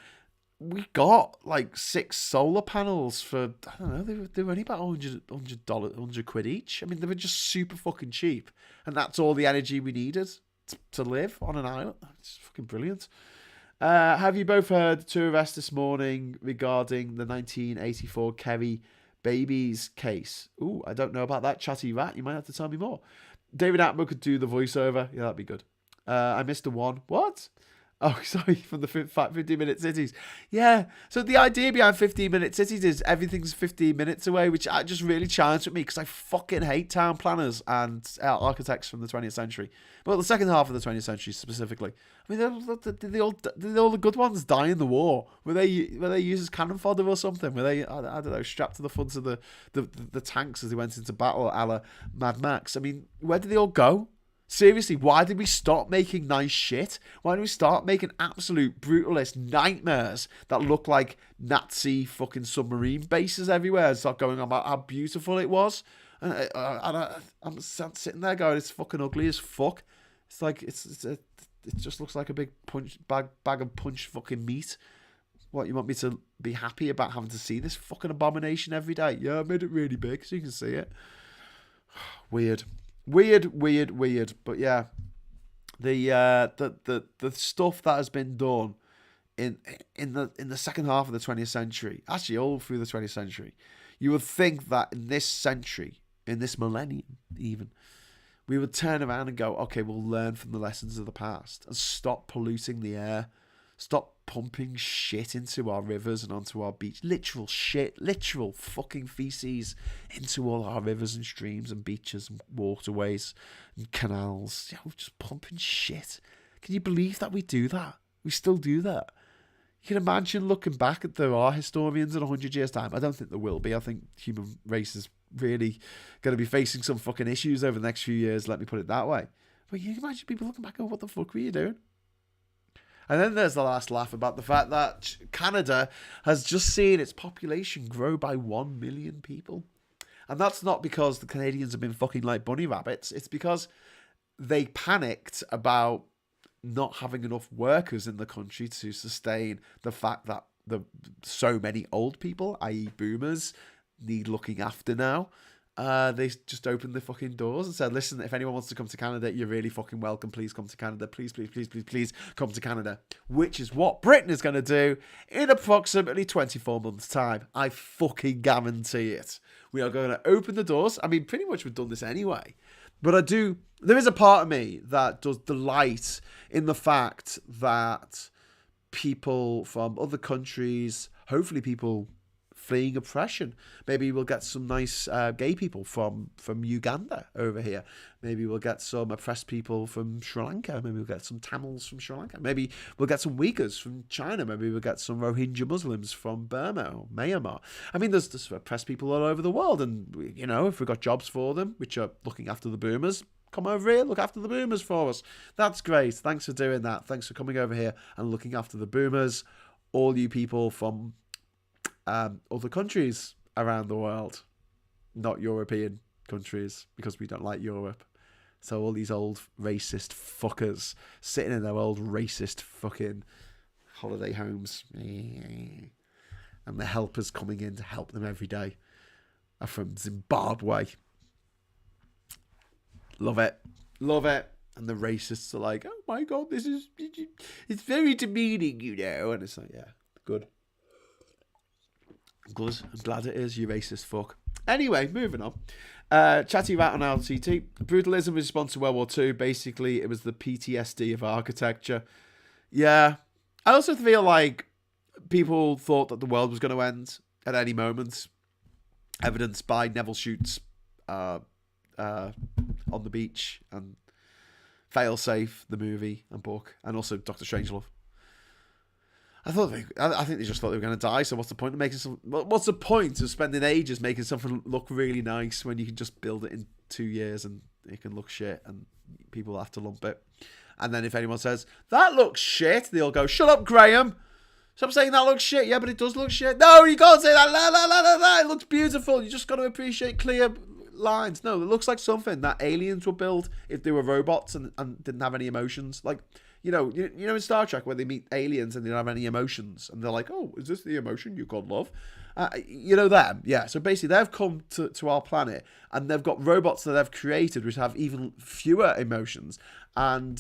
we got like 6 solar panels for, I don't know, they were only about $100 quid each. I mean, they were just super fucking cheap. And that's all the energy we needed to live on an island. It's fucking brilliant. Have you both heard two arrests this morning regarding the 1984 Kerry babies case? Ooh, I don't know about that, chatty rat. You might have to tell me more. David Attenborough could do the voiceover. Yeah, that'd be good. I missed the one. What? Oh, sorry, from the 15-minute cities. Yeah, so the idea behind 15-minute cities is everything's 15 minutes away, which just really challenged with me because I fucking hate town planners and architects from the 20th century. Well, the second half of the 20th century specifically. I mean, did all the good ones die in the war? Were they used as cannon fodder or something? Were they, I don't know, strapped to the front of the tanks as they went into battle, a la Mad Max? I mean, where did they all go? Seriously, why did we stop making nice shit? Why did we start making absolute brutalist nightmares that look like Nazi fucking submarine bases everywhere and start going on about how beautiful it was? And I'm sitting there going, it's fucking ugly as fuck. It's like, it just looks like a big bag of punch fucking meat. What, you want me to be happy about having to see this fucking abomination every day? Yeah, I made it really big so you can see it. Weird. But yeah, the stuff that has been done in the second half of the 20th century, actually all through the 20th century, you would think that in this century, in this millennium even, we would turn around and go, okay, we'll learn from the lessons of the past and stop polluting the air, stop pumping shit into our rivers and onto our beach. Literal shit, literal fucking feces into all our rivers and streams and beaches and waterways and canals. Just pumping shit. Can you believe that we do that? We still do that. You can imagine looking back at there are historians in 100 years' time. I don't think there will be. I think human race is really going to be facing some fucking issues over the next few years, let me put it that way. But you can imagine people looking back and what the fuck were you doing? And then there's the last laugh about the fact that Canada has just seen its population grow by 1 million people. And that's not because the Canadians have been fucking like bunny rabbits. It's because they panicked about not having enough workers in the country to sustain the fact that so many old people, i.e. boomers, need looking after now. They just opened the fucking doors and said, listen, if anyone wants to come to Canada, you're really fucking welcome. Please come to Canada. Please, please, please, please, please come to Canada. Which is what Britain is going to do in approximately 24 months' time. I fucking guarantee it. We are going to open the doors. I mean, pretty much we've done this anyway. But there is a part of me that does delight in the fact that people from other countries, hopefully people fleeing oppression. Maybe we'll get some nice gay people from Uganda over here. Maybe we'll get some oppressed people from Sri Lanka. Maybe we'll get some Tamils from Sri Lanka. Maybe we'll get some Uyghurs from China. Maybe we'll get some Rohingya Muslims from Burma or Myanmar. I mean, there's oppressed people all over the world. And, you know, if we've got jobs for them, which are looking after the boomers, come over here, look after the boomers for us. That's great. Thanks for doing that. Thanks for coming over here and looking after the boomers. All you people from other countries around the world, not European countries, because we don't like Europe. So all these old racist fuckers sitting in their old racist fucking holiday homes, and the helpers coming in to help them every day are from Zimbabwe. Love it. Love it. And the racists are like, oh my God, it's very demeaning, you know. And it's like, yeah, good. Good. I'm glad it is, you racist fuck. Anyway, moving on. Chatty Rat on LTT. Brutalism in response to World War II. Basically, it was the PTSD of architecture. Yeah. I also feel like people thought that the world was going to end at any moment. Evidenced by Neville Shoots on the beach and Failsafe, the movie and book, and also Dr. Strangelove. I think they just thought they were going to die. So what's the point of making some? What's the point of spending ages making something look really nice when you can just build it in 2 years and it can look shit and people have to lump it? And then if anyone says that looks shit, they'll go, "Shut up, Graham! Stop saying that looks shit." Yeah, but it does look shit. No, you can't say that. La la la la la. It looks beautiful. You just got to appreciate clear lines. No, it looks like something that aliens would build if they were robots and didn't have any emotions. Like. You know in Star Trek where they meet aliens and they don't have any emotions and they're like, oh, is this the emotion you call love? You know them, yeah. So basically they've come to our planet and they've got robots that they've created which have even fewer emotions. And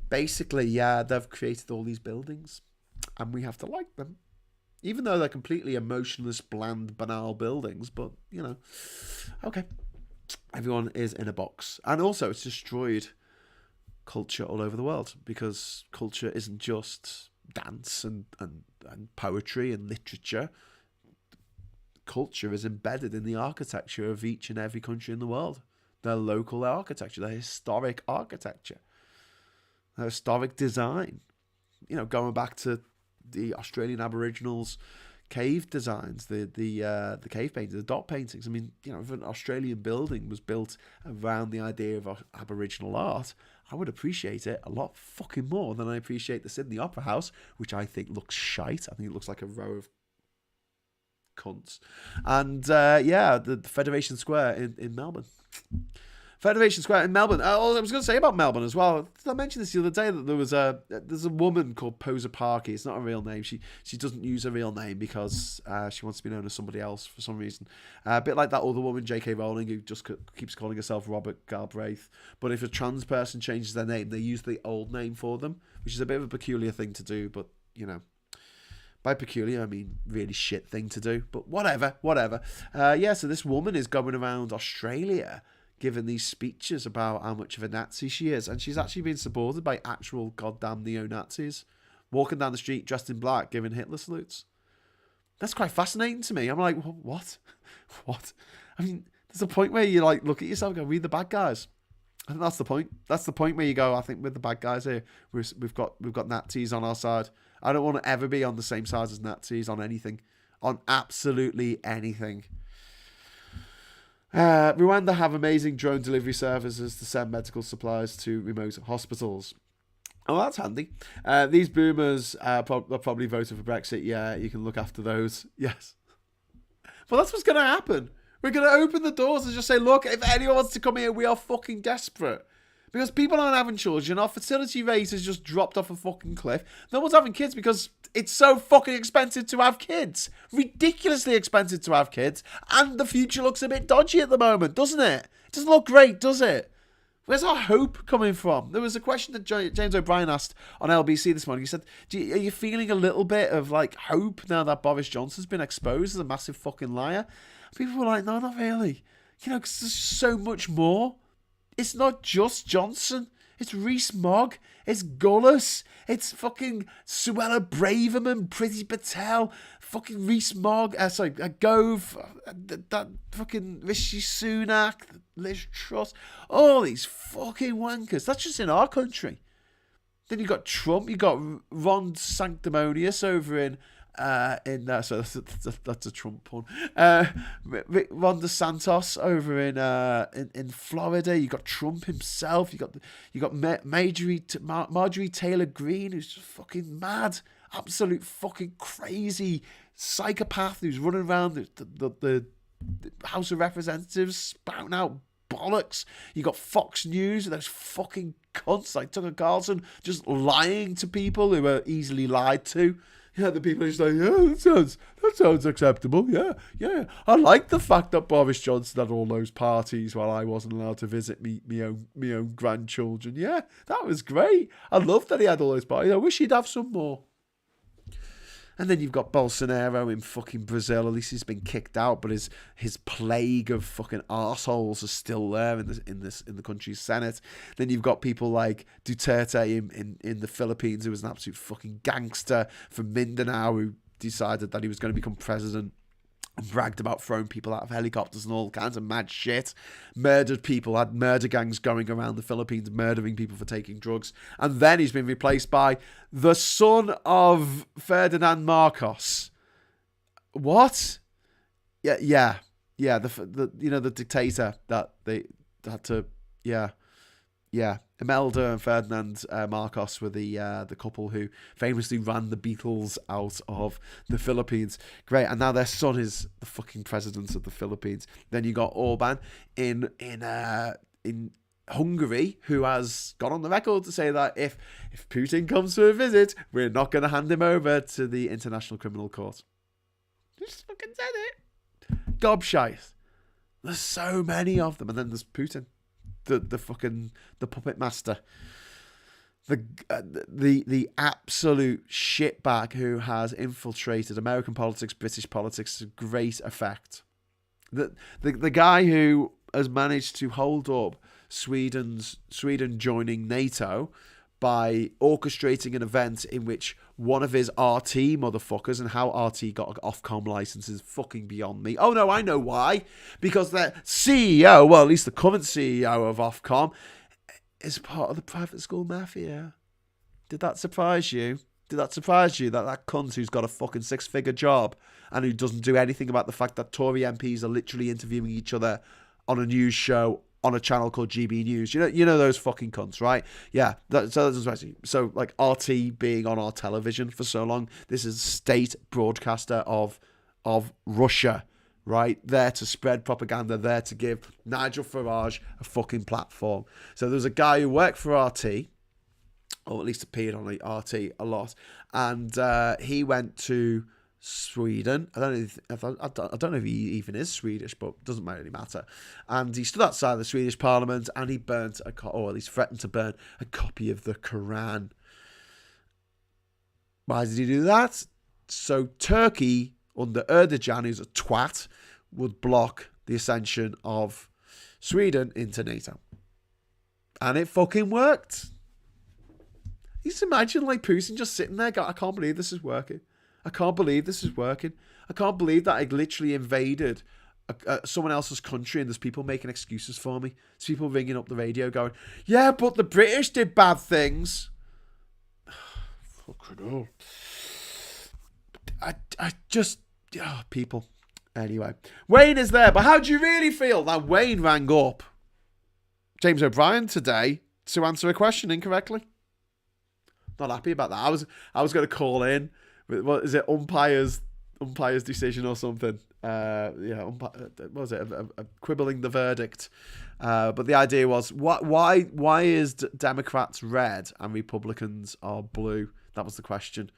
basically, they've created all these buildings and we have to like them. Even though they're completely emotionless, bland, banal buildings. But, you know, okay. Everyone is in a box. And also it's destroyed culture all over the world, because culture isn't just dance and poetry and literature. Culture is embedded in the architecture of each and every country in the world. Their local architecture, their historic architecture, their historic design. You know, going back to the Australian Aboriginals' cave designs, the cave paintings, the dot paintings. I mean, you know, if an Australian building was built around the idea of Aboriginal art, I would appreciate it a lot fucking more than I appreciate the Sydney Opera House, which I think looks shite. I think it looks like a row of cunts. And the Federation Square in Melbourne. Federation Square in Melbourne. I was going to say about Melbourne as well. Did I mention this the other day that there's a woman called Posa Parky. It's not a real name. She doesn't use her real name because she wants to be known as somebody else for some reason. A bit like that other woman, J.K. Rowling, who just keeps calling herself Robert Galbraith. But if a trans person changes their name, they use the old name for them, which is a bit of a peculiar thing to do. But, you know, by peculiar, I mean really shit thing to do. But whatever. So this woman is going around Australia giving these speeches about how much of a Nazi she is. And she's actually been supported by actual goddamn neo-Nazis walking down the street dressed in black, giving Hitler salutes. That's quite fascinating to me. I'm like, what? What? I mean, there's a point where you like look at yourself and go, we're the bad guys. I think that's the point. That's the point where you go, I think we're the bad guys here. We've got Nazis on our side. I don't want to ever be on the same side as Nazis on anything. On absolutely anything. Rwanda have amazing drone delivery services to send medical supplies to remote hospitals. Oh, that's handy. These boomers probably voted for Brexit. Yeah, you can look after those. Yes. Well, that's what's going to happen. We're going to open the doors and just say, look, if anyone wants to come here, we are fucking desperate. Because people aren't having children. Our fertility rate has just dropped off a fucking cliff. No one's having kids because it's so fucking expensive to have kids. Ridiculously expensive to have kids. And the future looks a bit dodgy at the moment, doesn't it? It doesn't look great, does it? Where's our hope coming from? There was a question that James O'Brien asked on LBC this morning. He said, are you feeling a little bit of like hope now that Boris Johnson's been exposed as a massive fucking liar? People were like, no, not really. You know, because there's so much more. It's not just Johnson. It's Rees-Mogg. It's Gullis. It's fucking Suella Braverman, Priti Patel, fucking Rees-Mogg, Gove, that fucking Rishi Sunak, Liz Truss. All these fucking wankers. That's just in our country. Then you got Trump. You got Ron Sanctimonious over in so that's a Trump pun. Ron DeSantis over in Florida. You got Trump himself. You got Marjorie Taylor Greene, who's just fucking mad, absolute fucking crazy psychopath who's running around the House of Representatives spouting out bollocks. You got Fox News, those fucking cunts like Tucker Carlson just lying to people who are easily lied to. Yeah, the people who say, yeah, that sounds acceptable. Yeah. I like the fact that Boris Johnson had all those parties while I wasn't allowed to visit me own grandchildren. Yeah, that was great. I love that he had all those parties. I wish he'd have some more. And then you've got Bolsonaro in fucking Brazil. At least he's been kicked out, but his plague of fucking arseholes are still there in the country's Senate. Then you've got people like Duterte in the Philippines, who was an absolute fucking gangster from Mindanao, who decided that he was going to become president and bragged about throwing people out of helicopters and all kinds of mad shit. Murdered people, had murder gangs going around the Philippines, murdering people for taking drugs. And then he's been replaced by the son of Ferdinand Marcos. What? Yeah. The dictator that they had to, yeah. Imelda and Ferdinand Marcos were the couple who famously ran the Beatles out of the Philippines. Great, and now their son is the fucking president of the Philippines. Then you got Orban in Hungary, who has gone on the record to say that if Putin comes for a visit, we're not going to hand him over to the International Criminal Court. He just fucking said it. Gobshite. There's so many of them, and then there's Putin. The puppet master, the absolute shitbag who has infiltrated American politics, British politics to great effect. The guy who has managed to hold up Sweden joining NATO by orchestrating an event in which one of his RT motherfuckers, and how RT got an Ofcom license is fucking beyond me. Oh no, I know why. Because their CEO, well, at least the current CEO of Ofcom, is part of the private school mafia. Did that surprise you? That cunt who's got a fucking 6-figure job and who doesn't do anything about the fact that Tory MPs are literally interviewing each other on a news show on a channel called GB News. You know those fucking cunts, right? Yeah. So like RT being on our television for so long, this is state broadcaster of Russia, right? There to spread propaganda, there to give Nigel Farage a fucking platform. So there's a guy who worked for RT, or at least appeared on RT a lot, and he went to Sweden. I don't know if he even is Swedish, but it doesn't really matter. And he stood outside the Swedish Parliament and he burnt or at least threatened to burn a copy of the Quran. Why did he do that? So Turkey, under Erdogan, who's a twat, would block the ascension of Sweden into NATO. And it fucking worked. You just imagine like Putin just sitting there going, I can't believe this is working. I can't believe that I literally invaded someone else's country and there's people making excuses for me. There's people ringing up the radio going, yeah, but the British did bad things. Fucking hell. I just, people. Anyway, Wayne is there, but how do you really feel that Wayne rang up James O'Brien today to answer a question incorrectly? Not happy about that. I was going to call in. What is it? Umpire's decision or something. What was it? Quibbling the verdict. But the idea was, why is Democrats red and Republicans are blue? That was the question.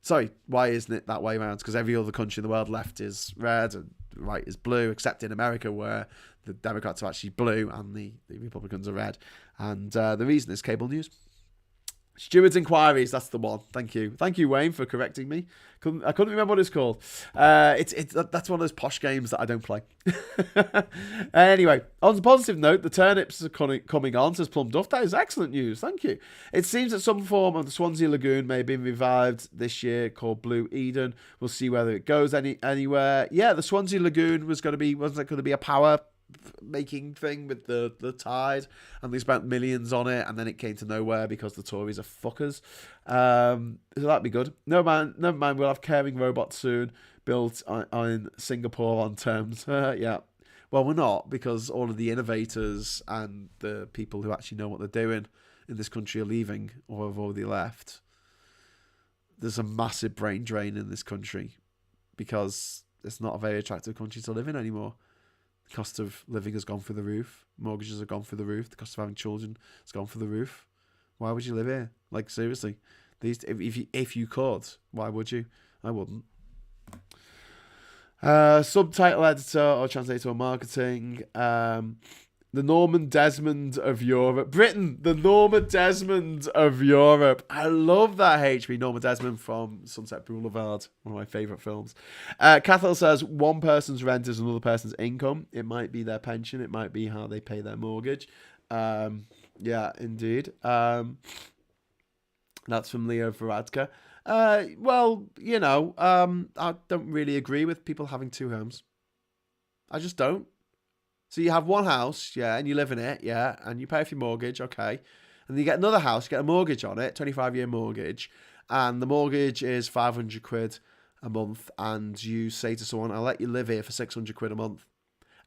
Sorry, why isn't it that way around? Because every other country in the world, left is red and right is blue, except in America where the Democrats are actually blue and the Republicans are red. And the reason is cable news. Steward's Inquiries, that's the one. Thank you, Wayne, for correcting me. I couldn't remember what it's called. That's one of those posh games that I don't play. Anyway, on a positive note, the turnips are coming on, says Plum Duff. That is excellent news. Thank you. It seems that some form of the Swansea Lagoon may have been revived this year, called Blue Eden. We'll see whether it goes anywhere. Yeah, the Swansea Lagoon wasn't it going to be a power making thing with the tide, and they spent millions on it, and then it came to nowhere because the Tories are fuckers. So that'd be good. Never mind. We'll have caring robots soon, built in Singapore on terms. Yeah. Well, we're not, because all of the innovators and the people who actually know what they're doing in this country are leaving or have already left. There's a massive brain drain in this country because it's not a very attractive country to live in anymore. Cost of living has gone through the roof. Mortgages have gone through the roof. The cost of having children has gone through the roof. Why would you live here? Like, seriously, if you could, why would you? I wouldn't. Subtitle editor or translator or marketing. The Norman Desmond of Europe. Britain, the Norman Desmond of Europe. I love that HP. Norman Desmond from Sunset Boulevard, one of my favourite films. Cathal says, one person's rent is another person's income. It might be their pension. It might be how they pay their mortgage. Yeah, indeed. That's from Leo Varadka. Well, I don't really agree with people having two homes. I just don't. So you have one house, yeah, and you live in it, yeah, and you pay for your mortgage, okay. And then you get another house, you get a mortgage on it, 25-year mortgage, and the mortgage is 500 quid a month, and you say to someone, I'll let you live here for 600 quid a month.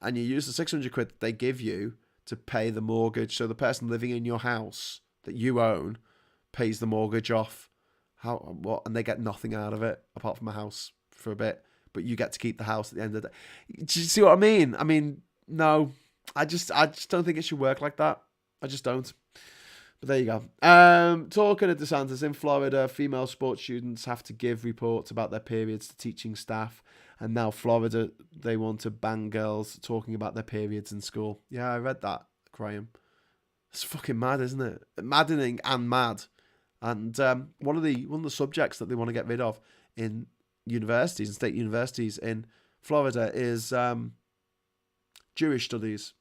And you use the 600 quid they give you to pay the mortgage, so the person living in your house that you own pays the mortgage off. And they get nothing out of it, apart from a house for a bit, but you get to keep the house at the end of the day. Do you see what I mean? No, I just don't think it should work like that. I just don't. But there you go. Talking of DeSantis, in Florida, female sports students have to give reports about their periods to teaching staff. And now Florida, they want to ban girls talking about their periods in school. Yeah, I read that, Graham. It's fucking mad, isn't it? Maddening and mad. And one of the subjects that they want to get rid of in universities and state universities in Florida is Jewish studies.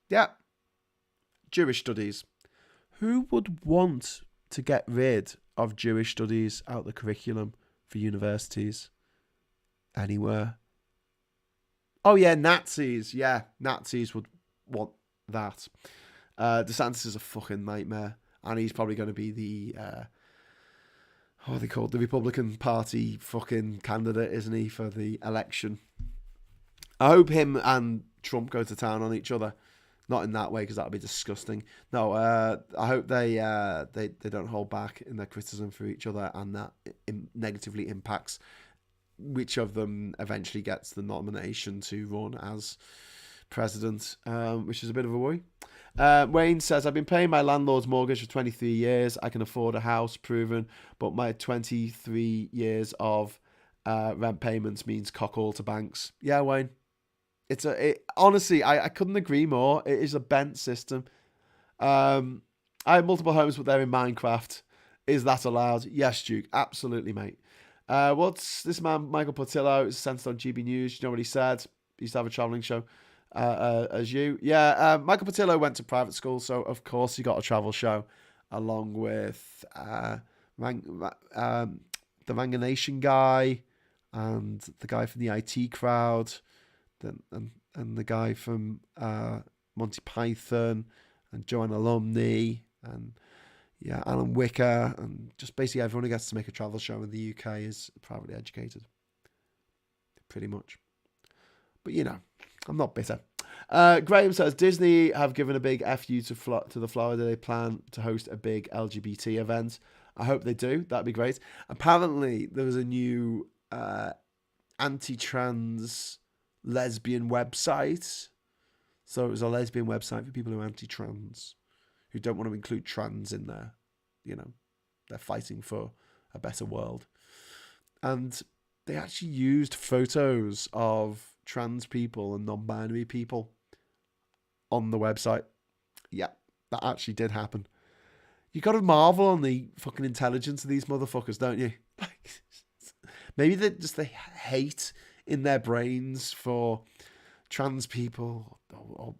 Yeah, Jewish studies. Who would want to get rid of Jewish studies out of the curriculum for universities? Anywhere? Oh yeah, Nazis. Yeah, Nazis would want that. DeSantis is a fucking nightmare. And he's probably going to be the, what are they called? The Republican Party fucking candidate, isn't he, for the election? I hope him and Trump go to town on each other. Not in that way, because that would be disgusting. No, I hope they don't hold back in their criticism for each other, and that negatively impacts which of them eventually gets the nomination to run as president, which is a bit of a worry. Wayne says, I've been paying my landlord's mortgage for 23 years. I can afford a house, proven, but my 23 years of rent payments means cock all to banks. Yeah, Wayne. Honestly, I couldn't agree more. It is a bent system. I have multiple homes, but they're in Minecraft. Is that allowed? Yes, Duke. Absolutely, mate. What's this man, Michael Portillo, is censored on GB News. You know what he said? He used to have a travelling show. As you. Yeah, Michael Portillo went to private school, so of course he got a travel show along with the Ranga Nation guy and the guy from the IT crowd and the guy from Monty Python and Joanne Alumni and Yeah, Alan Wicker, and just basically everyone who gets to make a travel show in the UK is privately educated. Pretty much. But, you know, I'm not bitter. Graham says, Disney have given a big FU to the Florida. They plan to host a big LGBT event. I hope they do. That'd be great. Apparently, there was a new anti-trans lesbian website. So it was a lesbian website for people who are anti-trans, who don't want to include trans in there. You know, they're fighting for a better world. And they actually used photos of trans people and non-binary people on the website. Yeah, that actually did happen. You got to marvel on the fucking intelligence of these motherfuckers, don't you? Maybe they hate in their brains for trans people or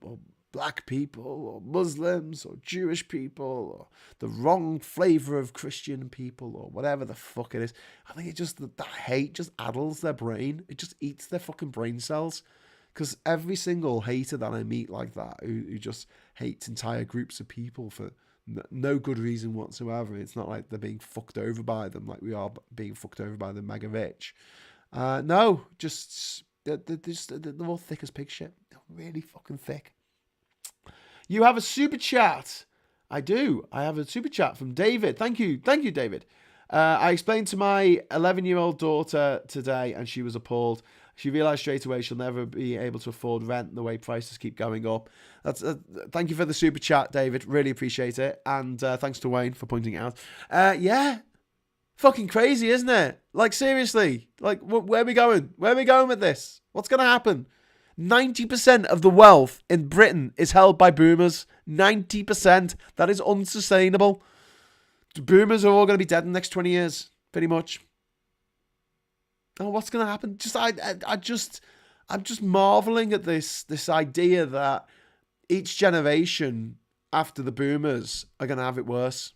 black people or Muslims or Jewish people or the wrong flavour of Christian people or whatever the fuck it is. I think it just, that hate just addles their brain. It just eats their fucking brain cells. Because every single hater that I meet like that, who just hates entire groups of people for no good reason whatsoever, it's not like they're being fucked over by them like we are being fucked over by the mega rich. No, just they're all thick as pig shit. They're really fucking thick. You have a super chat. I do. I have a super chat from David. Thank you, David. I explained to my 11-year-old daughter today, and she was appalled. She realised straight away she'll never be able to afford rent the way prices keep going up. That's thank you for the super chat, David. Really appreciate it. And thanks to Wayne for pointing it out. Yeah. Fucking crazy, isn't it? Like, seriously. Like, where are we going? Where are we going with this? What's going to happen? 90% of the wealth in Britain is held by boomers. 90%. That is unsustainable. The boomers are all going to be dead in the next 20 years, pretty much. Oh, what's going to happen? I'm just marveling at this idea that each generation after the boomers are going to have it worse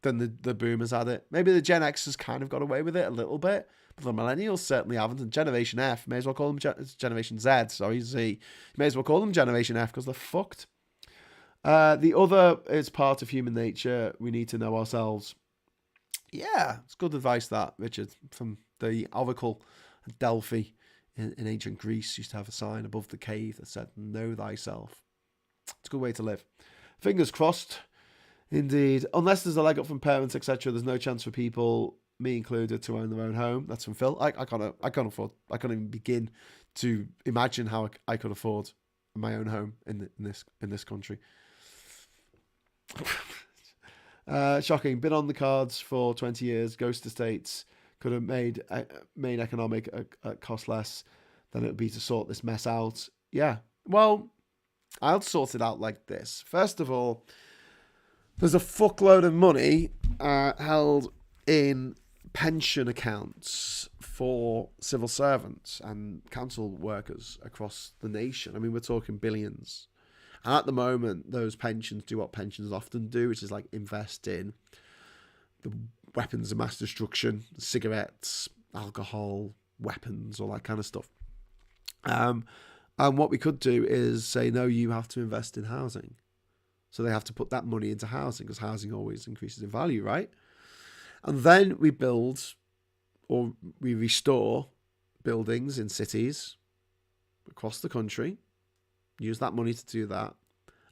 than the boomers had it. Maybe the Gen Xers kind of got away with it a little bit, but the millennials certainly haven't. And Generation F, may as well call them Generation Z, Z. You may as well call them Generation F because they're fucked. The other is part of human nature. We need to know ourselves. Yeah, it's good advice that, Richard, from the Oracle at Delphi in ancient Greece used to have a sign above the cave that said, know thyself. It's a good way to live. Fingers crossed, indeed. Unless there's a leg up from parents, etc., there's no chance for people, me included, to own their own home. That's from Phil. I can't afford, I can't even begin to imagine how I could afford my own home in this country. Shocking. Been on the cards for 20 years. Ghost estates could have made economic cost less than it would be to sort this mess out. Yeah. Well, I'll sort it out like this. First of all, there's a fuckload of money held in pension accounts for civil servants and council workers across the nation. I mean, we're talking billions. And at the moment, those pensions do what pensions often do, which is like invest in the weapons of mass destruction, cigarettes, alcohol, weapons, all that kind of stuff. And what we could do is say, no, you have to invest in housing. So they have to put that money into housing because housing always increases in value, right? And then we build or we restore buildings in cities across the country. Use that money to do that.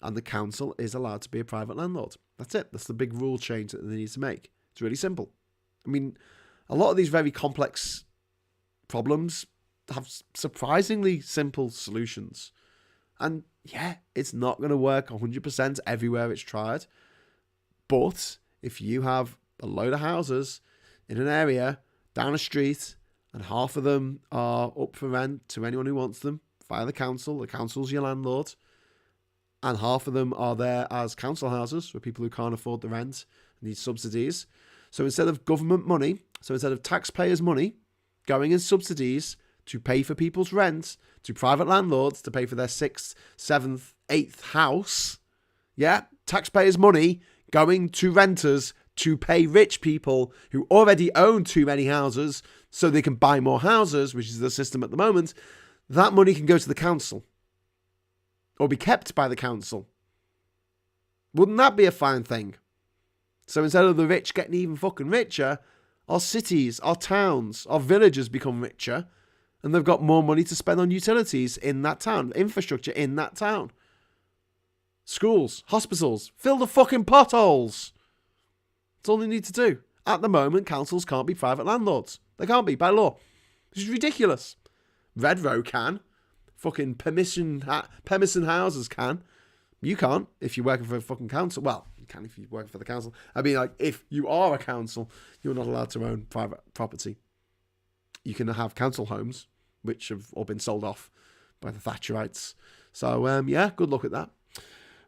And the council is allowed to be a private landlord. That's it. That's the big rule change that they need to make. It's really simple. I mean, a lot of these very complex problems have surprisingly simple solutions. And yeah, it's not going to work 100% everywhere it's tried. But if you have a load of houses in an area down a street and half of them are up for rent to anyone who wants them via the council's your landlord, and half of them are there as council houses for people who can't afford the rent and need subsidies. So instead of government money, so instead of taxpayers' money going in subsidies to pay for people's rent, to private landlords to pay for their 6th, 7th, 8th house, yeah, taxpayers' money going to renters to pay rich people who already own too many houses so they can buy more houses, which is the system at the moment. That money can go to the council or be kept by the council. Wouldn't that be a fine thing? So instead of the rich getting even fucking richer, our cities, our towns, our villages become richer, and they've got more money to spend on utilities in that town, infrastructure in that town. Schools, hospitals, fill the fucking potholes. That's all they need to do. At the moment, councils can't be private landlords. They can't be, by law. Which is ridiculous. Red Row can. Fucking permission houses can. You can't if you're working for a fucking council. Well, you can if you're working for the council. I mean, like, if you are a council, you're not allowed to own private property. You can have council homes, which have all been sold off by the Thatcherites. So, yeah, good luck at that.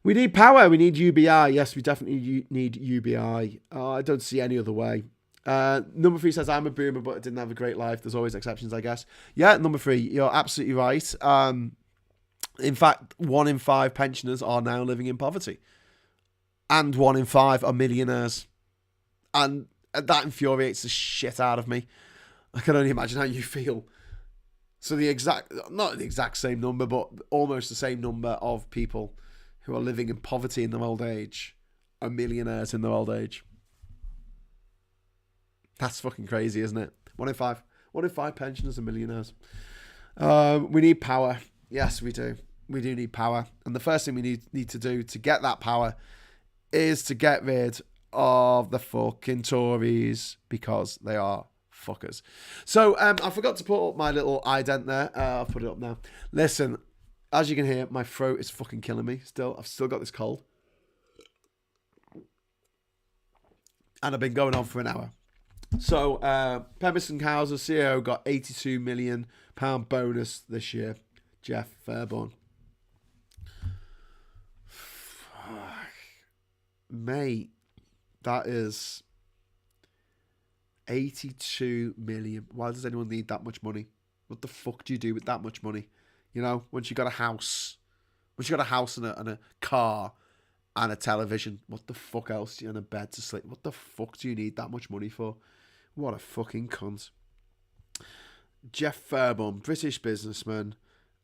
We need power. We need UBI. Yes, we definitely need UBI. I don't see any other way. Number 3 says, I'm a boomer, but I didn't have a great life. There's always exceptions, I guess. Yeah, number 3, you're absolutely right. In fact, 1 in 5 pensioners are now living in poverty. And 1 in 5 are millionaires. And that infuriates the shit out of me. I can only imagine how you feel. So not the exact same number, but almost the same number of people who are living in poverty in their old age are millionaires in their old age. That's fucking crazy, isn't it? 1 in 5. 1 in 5 pensioners are millionaires. We need power. Yes, we do. We do need power. And the first thing we need to do to get that power is to get rid of the fucking Tories, because they are fuckers. So I forgot to put up my little ident there. I'll put it up now. Listen, as you can hear, my throat is fucking killing me still. I've still got this cold. And I've been going on for an hour. So, Pemberton Houses CEO got £82 million bonus this year. Jeff Fairborn. Mate, that is 82 million. Why does anyone need that much money? What the fuck do you do with that much money? You know, once you got a house, and a car and a television, what the fuck else do you, and a bed to sleep? What the fuck do you need that much money for? What a fucking cunt. Jeff Fairborn, British businessman,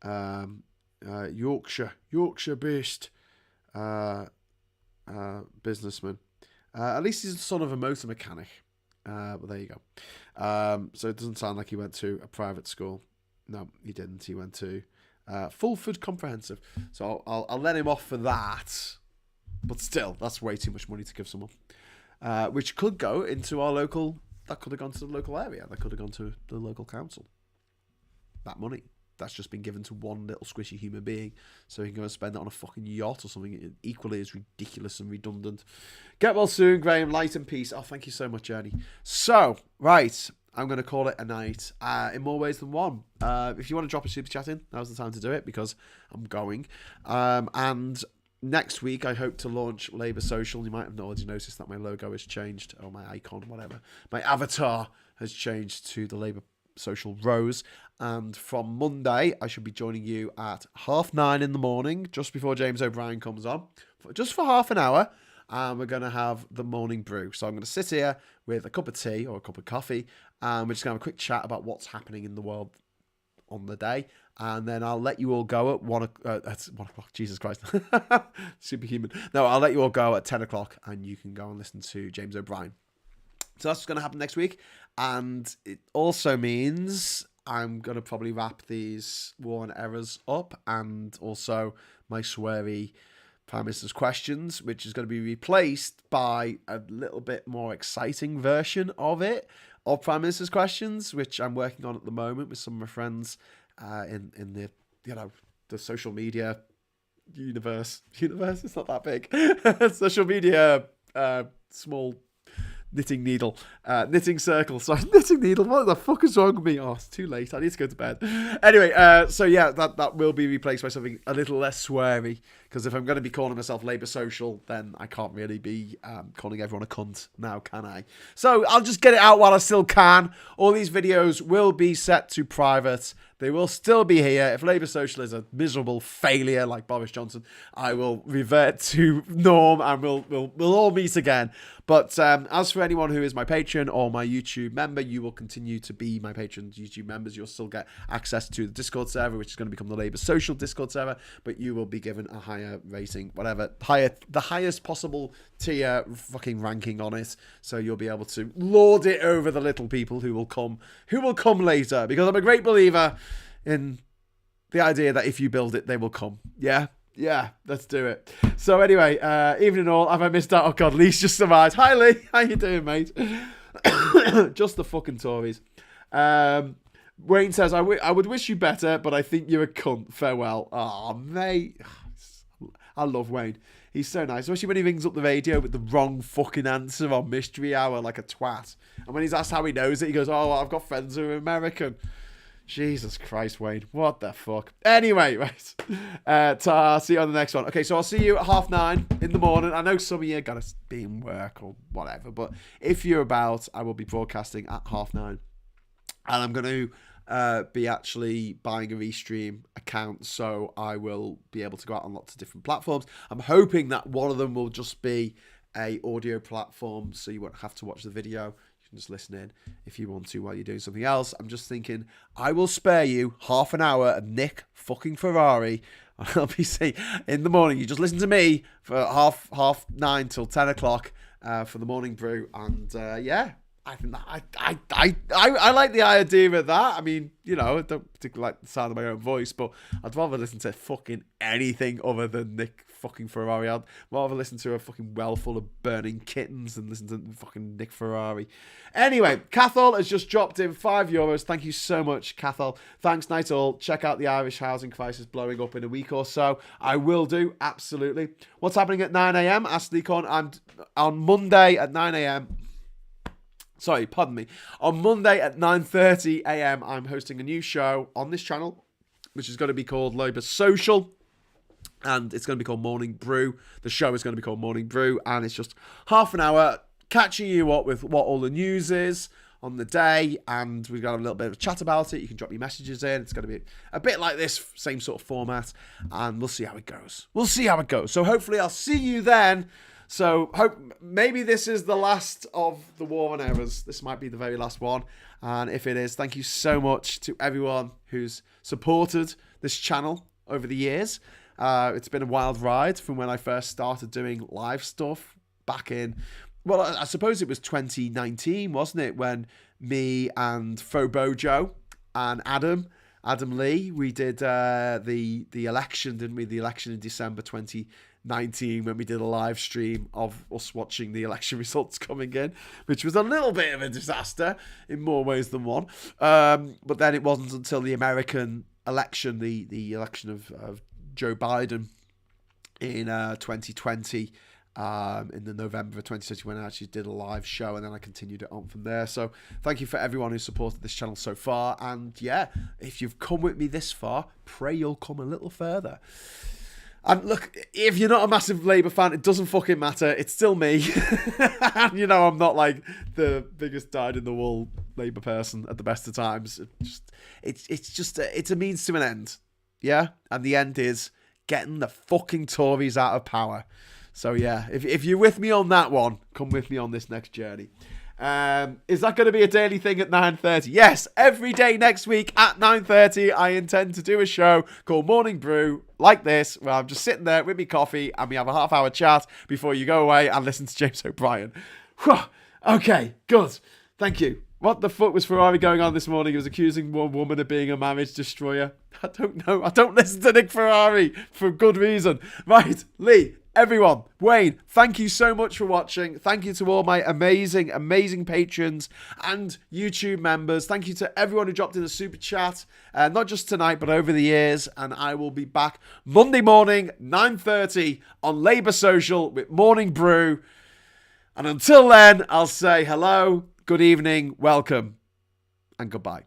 Yorkshire-based businessman. At least he's the son of a motor mechanic. But there you go. So it doesn't sound like he went to a private school. No, he didn't. He went to Fulford Comprehensive. So I'll let him off for that. But still, that's way too much money to give someone. Which could go into our local... That could have gone to the local area. That could have gone to the local council. That money. That's just been given to one little squishy human being so he can go and spend it on a fucking yacht or something equally as ridiculous and redundant. Get well soon, Graham. Light and peace. Oh, thank you so much, Ernie. So, right. I'm going to call it a night in more ways than one. If you want to drop a super chat in, now's the time to do it because I'm going. And next week, I hope to launch Labour Social. You might have already noticed that my logo has changed, or my icon, whatever. My avatar has changed to the Labour Social Rose. And from Monday, I should be joining you at 9:30 in the morning, just before James O'Brien comes on, just for half an hour. And we're going to have the morning brew. So I'm going to sit here with a cup of tea or a cup of coffee. And we're just going to have a quick chat about what's happening in the world on the day. And then I'll let you all go at 1 o'clock. Jesus Christ. Superhuman. No, I'll let you all go at 10 o'clock and you can go and listen to James O'Brien. So that's what's going to happen next week. And it also means I'm going to probably wrap these War and Errors up and also my sweary Prime Minister's Questions, which is going to be replaced by a little bit more exciting version of Prime Minister's Questions, which I'm working on at the moment with some of my friends in the the social media universe. It's not that big. Social media small knitting needle, knitting circle. Sorry, knitting needle. What the fuck is wrong with me? Oh, it's too late. I need to go to bed. Anyway, so yeah, that will be replaced by something a little less sweary. Because if I'm going to be calling myself Labour Social, then I can't really be calling everyone a cunt now, can I? So I'll just get it out while I still can. All these videos will be set to private. They will still be here. If Labour Social is a miserable failure like Boris Johnson, I will revert to norm and we'll all meet again. But as for anyone who is my patron or my YouTube member, you will continue to be my patrons, YouTube members. You'll still get access to the Discord server, which is going to become the Labour Social Discord server, but you will be given a higher higher rating, whatever, the highest possible tier fucking ranking on it, so you'll be able to lord it over the little people who will come later, because I'm a great believer in the idea that if you build it, they will come. Yeah, let's do it. So anyway, evening all. Have I missed out? Oh God, Lee's just arrived. Hi Lee, how you doing, mate? Just the fucking Tories. Wayne says, I would wish you better, but I think you're a cunt. Farewell. Oh, mate. I love Wayne. He's so nice, especially when he rings up the radio with the wrong fucking answer on Mystery Hour like a twat. And when he's asked how he knows it, he goes, oh, I've got friends who are American. Jesus Christ, Wayne. What the fuck? Anyway, right. See you on the next one. Okay, so I'll see you at 9:30 in the morning. I know some of you got to be in work or whatever, but if you're about, I will be broadcasting at 9:30. And I'm going to be actually buying a Restream account, so I will be able to go out on lots of different platforms. I'm hoping that one of them will just be a audio platform, so you won't have to watch the video. You can just listen in if you want to while you're doing something else. I'm just thinking, I will spare you half an hour of Nick fucking Ferrari. I'll be saying in the morning, you just listen to me for half 9 till 10 o'clock for the morning brew, and yeah. I think that I like the idea of that. I mean, you know, I don't particularly like the sound of my own voice, but I'd rather listen to fucking anything other than Nick fucking Ferrari. I'd rather listen to a fucking well full of burning kittens than listen to fucking Nick Ferrari. Anyway, Cathal has just dropped in €5. Thank you so much, Cathal. Thanks, night all. Check out the Irish housing crisis blowing up in a week or so. I will do, absolutely. What's happening at 9 a.m? Ask Lee Corn. I'm on Monday at 9 a.m. Sorry, pardon me. On Monday at 9:30 a.m, I'm hosting a new show on this channel, which is going to be called Labour Social. And it's going to be called Morning Brew. The show is going to be called Morning Brew. And it's just half an hour catching you up with what all the news is on the day. And we've got a little bit of a chat about it. You can drop your messages in. It's going to be a bit like this, same sort of format. And we'll see how it goes. So hopefully I'll see you then. So maybe this is the last of the War on Errors. This might be the very last one. And if it is, thank you so much to everyone who's supported this channel over the years. It's been a wild ride from when I first started doing live stuff back in, well, I suppose it was 2019, wasn't it? When me and Fobojo and Adam Lee, we did the election, didn't we? The election in December 2019, when we did a live stream of us watching the election results coming in, which was a little bit of a disaster in more ways than one. But then it wasn't until the American election, the election of Joe Biden in 2020, in the November of 2020, when I actually did a live show, and then I continued it on from there. So thank you for everyone who supported this channel so far. And yeah, if you've come with me this far, pray you'll come a little further. And look, if you're not a massive Labour fan, it doesn't fucking matter. It's still me. And you know, I'm not like the biggest dyed-in-the-wool Labour person at the best of times. It's a means to an end. Yeah? And the end is getting the fucking Tories out of power. So yeah, if you're with me on that one, come with me on this next journey. Is that going to be a daily thing at 9:30? Yes, every day next week at 9:30, I intend to do a show called Morning Brew, like this, where I'm just sitting there with me coffee and we have a half-hour chat before you go away and listen to James O'Brien. Whew. Okay, good. Thank you. What the fuck was Ferrari going on this morning? He was accusing one woman of being a marriage destroyer. I don't know. I don't listen to Nick Ferrari for good reason. Right, Lee, everyone, Wayne, thank you so much for watching. Thank you to all my amazing, amazing patrons and YouTube members. Thank you to everyone who dropped in a super chat, not just tonight, but over the years. And I will be back Monday morning, 9:30 on Labour Social with Morning Brew. And until then, I'll say hello, good evening, welcome, and goodbye.